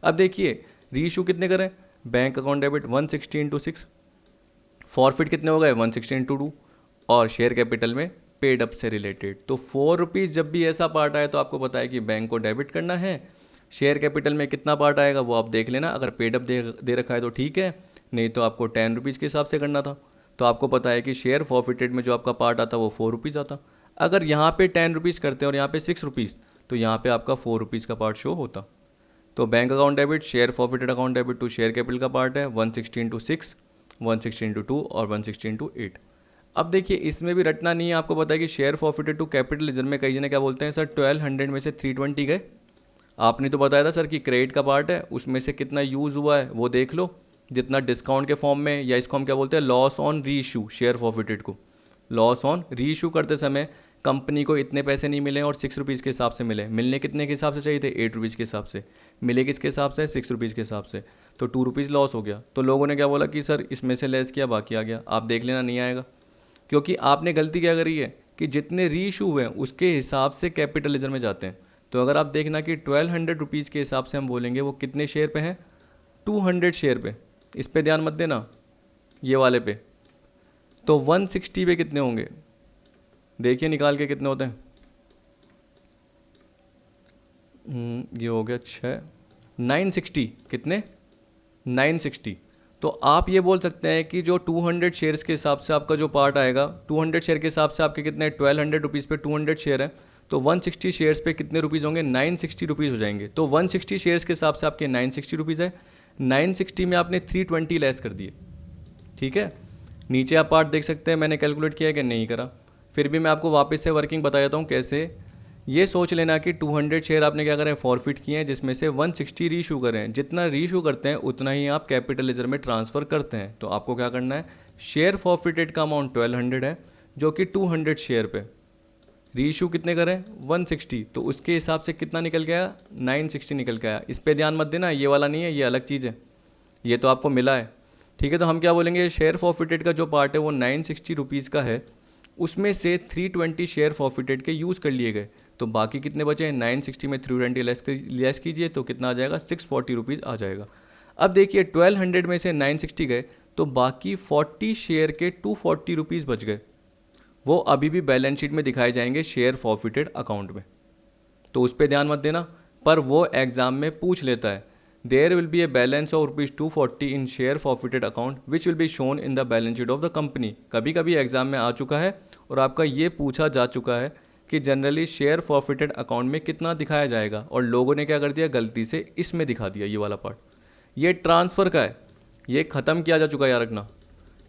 अब देखिए री इशू कितने करें, bank account debit 160 into 6, forfeit कितने हो गए 160 इंटू 2, और शेयर कैपिटल में पेड अप से रिलेटेड। तो 4 रुपीज़ जब भी ऐसा पार्ट आए तो आपको पता है कि बैंक को डेबिट करना है। शेयर कैपिटल में कितना पार्ट आएगा वो आप देख लेना, अगर पेड अप दे रखा है तो ठीक है, नहीं तो आपको 10 रुपीज़ के हिसाब से करना था। तो आपको पता है कि शेयर फॉरफिटेड में जो आपका पार्ट आता वो 4 रुपीज़ आता। अगर यहाँ पे 10 रुपीज़ करते हैं और यहाँ पे 6 रुपीज़, तो यहाँ पे आपका 4 रुपीज़ का पार्ट शो होता। तो bank account debit share forfeited account debit to share capital का पार्ट है 160 इंटू 6, 160 इंटू 2 और 160 इंटू 8। अब देखिए इसमें भी रटना नहीं है, आपको पता है कि share forfeited to capital ledger में कई जने क्या बोलते हैं सर 1200 में से 320 गए। आपने तो बताया था सर कि क्रेडिट का पार्ट है, उसमें से कितना यूज़ हुआ है वो देख लो, जितना डिस्काउंट के फॉर्म में, या इसको हम क्या बोलते हैं लॉस ऑन री इशू। शेयर फॉरफिटेड को लॉस ऑन री इशू करते समय कंपनी को इतने पैसे नहीं मिले और 6 रुपीज़ के हिसाब से मिले। मिलने कितने के हिसाब से चाहिए थे 8 रुपीज़ के हिसाब से, मिले किसके हिसाब से 6 रुपीज़ के हिसाब से, तो 2 रुपीज़ लॉस हो गया। तो लोगों ने क्या बोला कि सर इसमें से लेस किया बाकी आ गया। आप देख लेना नहीं आएगा, क्योंकि आपने गलती क्या करी है कि जितने री इशू हुए हैं उसके हिसाब से कैपिटल लेजर में जाते हैं। तो अगर आप देखना कि 1200 रुपीज़ के हिसाब से हम बोलेंगे वो कितने शेयर पे हैं 200 शेयर पे, इस पे ध्यान मत देना ये वाले पे। तो 160 पे कितने होंगे देखिए निकाल के कितने होते हैं। ये हो गया 6, 960 कितने 960। तो आप ये बोल सकते हैं कि जो 200 शेयर्स के हिसाब से आपका जो पार्ट आएगा 200 शेयर के हिसाब से आपके कितने 1200 रुपीज़ पे 200 शेयर है, तो 160 शेयर्स पे कितने रुपीज़ होंगे 960 रुपीज़ हो जाएंगे। तो 160 शेयर्स के हिसाब से आपके 960 रुपीज़ है, 960 में आपने 320 लेस कर दिए। ठीक है, नीचे आप पार्ट देख सकते हैं, मैंने कैलकुलेट किया कि नहीं करा, फिर भी मैं आपको वापस से वर्किंग बता देता हूँ कैसे। ये सोच लेना कि 200 शेयर आपने क्या करें फॉरफिट किए हैं, जिसमें से 160 रीशू करें। जितना रीशू करते हैं उतना ही आप कैपिटल लेजर में ट्रांसफ़र करते हैं। तो आपको क्या करना है, शेयर फॉरफिटेड का अमाउंट 1200 है, जो कि 200 शेयर पे रीशू कितने करें 160, तो उसके हिसाब से कितना निकल गया 960 निकल के आया। इस पर ध्यान मत देना, ये वाला नहीं है, ये अलग चीज़ है, ये तो आपको मिला है। ठीक है, तो हम क्या बोलेंगे शेयर फॉरफिटेड का जो पार्ट है वो 960 रुपीज़ का है, उसमें से 320 शेयर फॉरफिटेड के यूज़ कर लिए गए, तो बाकी कितने बचे हैं 960 में 320 लेस कीजिए तो कितना आ जाएगा 640 रुपीज़ आ जाएगा। अब देखिए 1200 में से 960 गए तो बाकी 40 शेयर के 240 रुपीज़ बच गए, वो अभी भी बैलेंस शीट में दिखाए जाएंगे शेयर फॉरफिटेड अकाउंट में, तो उस पर ध्यान मत देना। पर वो एग्जाम में पूछ लेता है there will be a balance of ₹240 in share forfeited account which will be shown in the balance sheet of the company. कभी कभी एग्जाम में आ चुका है और आपका ये पूछा जा चुका है कि जनरली शेयर फॉरफिटेड अकाउंट में कितना दिखाया जाएगा, और लोगों ने क्या कर दिया गलती से इसमें दिखा दिया ये वाला पार्ट। ये ट्रांसफ़र का है, ये ख़त्म किया जा चुका है याद रखना,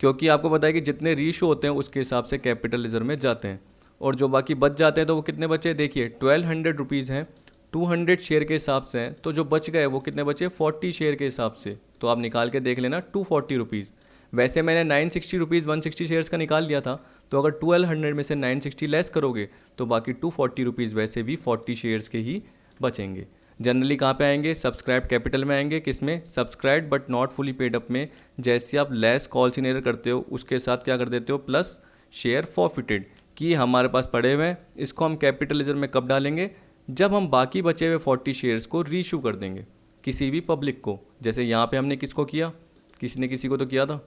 क्योंकि आपको पता है कि जितने रीशो होते हैं उसके हिसाब से कैपिटल लेजर में जाते हैं, और जो बाकी बच जाते हैं तो वो कितने बचे देखिए 1200 रुपीज़ हैं, 200 शेयर के हिसाब से हैं, तो जो बच गए वो कितने बचे 40 शेयर के हिसाब से। तो आप निकाल के देख लेना 240 रुपीज़। वैसे मैंने 960 रुपीज़ 160 शेयर्स का निकाल लिया था, तो अगर 1200 में से 960 लेस करोगे तो बाकी 240 रुपीज़ वैसे भी 40 शेयर्स के ही बचेंगे। जनरली कहाँ पे आएंगे सब्सक्राइब कैपिटल में आएंगे, किसमें subscribe but not fully paid up में। जैसे आप लेस कॉल सिनेरियो करते हो उसके साथ क्या कर देते हो प्लस शेयर फॉरफिटेड कि हमारे पास पड़े हुए हैं, इसको हम कैपिटल लेजर में कब डालेंगे जब हम बाकी बचे हुए 40 शेयर्स को रीशू कर देंगे किसी भी पब्लिक को। जैसे यहाँ पे हमने किसको किया, किसी ने किसी को तो किया था,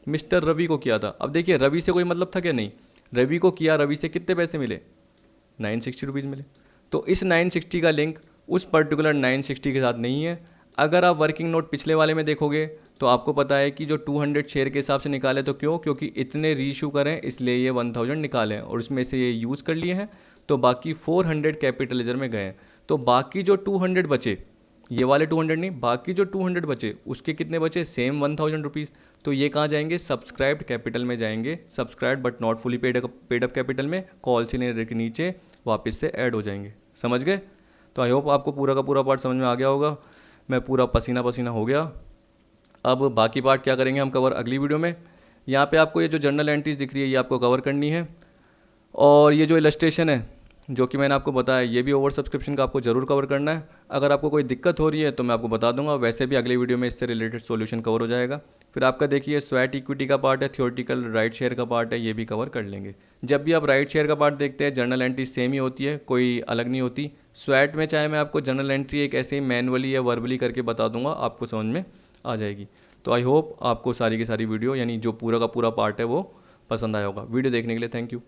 मिस्टर रवि को किया था। अब देखिए रवि से कोई मतलब था क्या, नहीं, रवि को किया, रवि से कितने पैसे मिले 960 रुपीज़ मिले। तो इस 960 का लिंक उस पर्टिकुलर 960 के साथ नहीं है। अगर आप वर्किंग नोट पिछले वाले में देखोगे तो आपको पता है कि जो 200 शेयर के हिसाब से निकाले, तो क्यों, क्योंकि इतने रीशू करें इसलिए ये 1000 निकाले और उसमें से ये यूज़ कर लिए हैं, तो बाकी 400 कैपिटल लेजर में गए हैं। तो बाकी जो 200 बचे, ये वाले 200 नहीं, बाकी जो 200 बचे उसके कितने बचे सेम 1000 रुपीज़, तो ये कहाँ जाएंगे सब्सक्राइब्ड कैपिटल में जाएंगे, subscribed but not fully paid up capital में कॉल सिनेरियो के नीचे वापस से ऐड हो जाएंगे। समझ गए? तो आई होप आपको पूरा का पूरा पार्ट समझ में आ गया होगा। मैं पूरा पसीना पसीना हो गया। अब बाकी पार्ट क्या करेंगे हम कवर अगली वीडियो में। यहाँ पे आपको ये जो जर्नल एंट्रीज दिख रही है ये आपको कवर करनी है, और ये जो इलस्ट्रेशन है जो कि मैंने आपको बताया, ये भी ओवर सब्सक्रिप्शन का आपको ज़रूर कवर करना है। अगर आपको कोई दिक्कत हो रही है तो मैं आपको बता दूंगा, वैसे भी अगले वीडियो में इससे रिलेटेड सॉल्यूशन कवर हो जाएगा। फिर आपका देखिए स्वैट इक्विटी का पार्ट है, थियोरटिकल राइट शेयर का पार्ट है, ये भी कवर कर लेंगे। जब भी आप राइट शेयर का पार्ट देखते हैं जर्नल एंट्री सेम ही होती है, कोई अलग नहीं होती। स्वैट में चाहे मैं आपको जर्नल एंट्री एक ऐसे ही मैनुअली या वर्बली करके बता दूंगा, आपको समझ में आ जाएगी। तो आई होप आपको सारी की सारी वीडियो यानी जो पूरा का पूरा पार्ट है वो पसंद आया होगा। वीडियो देखने के लिए थैंक यू।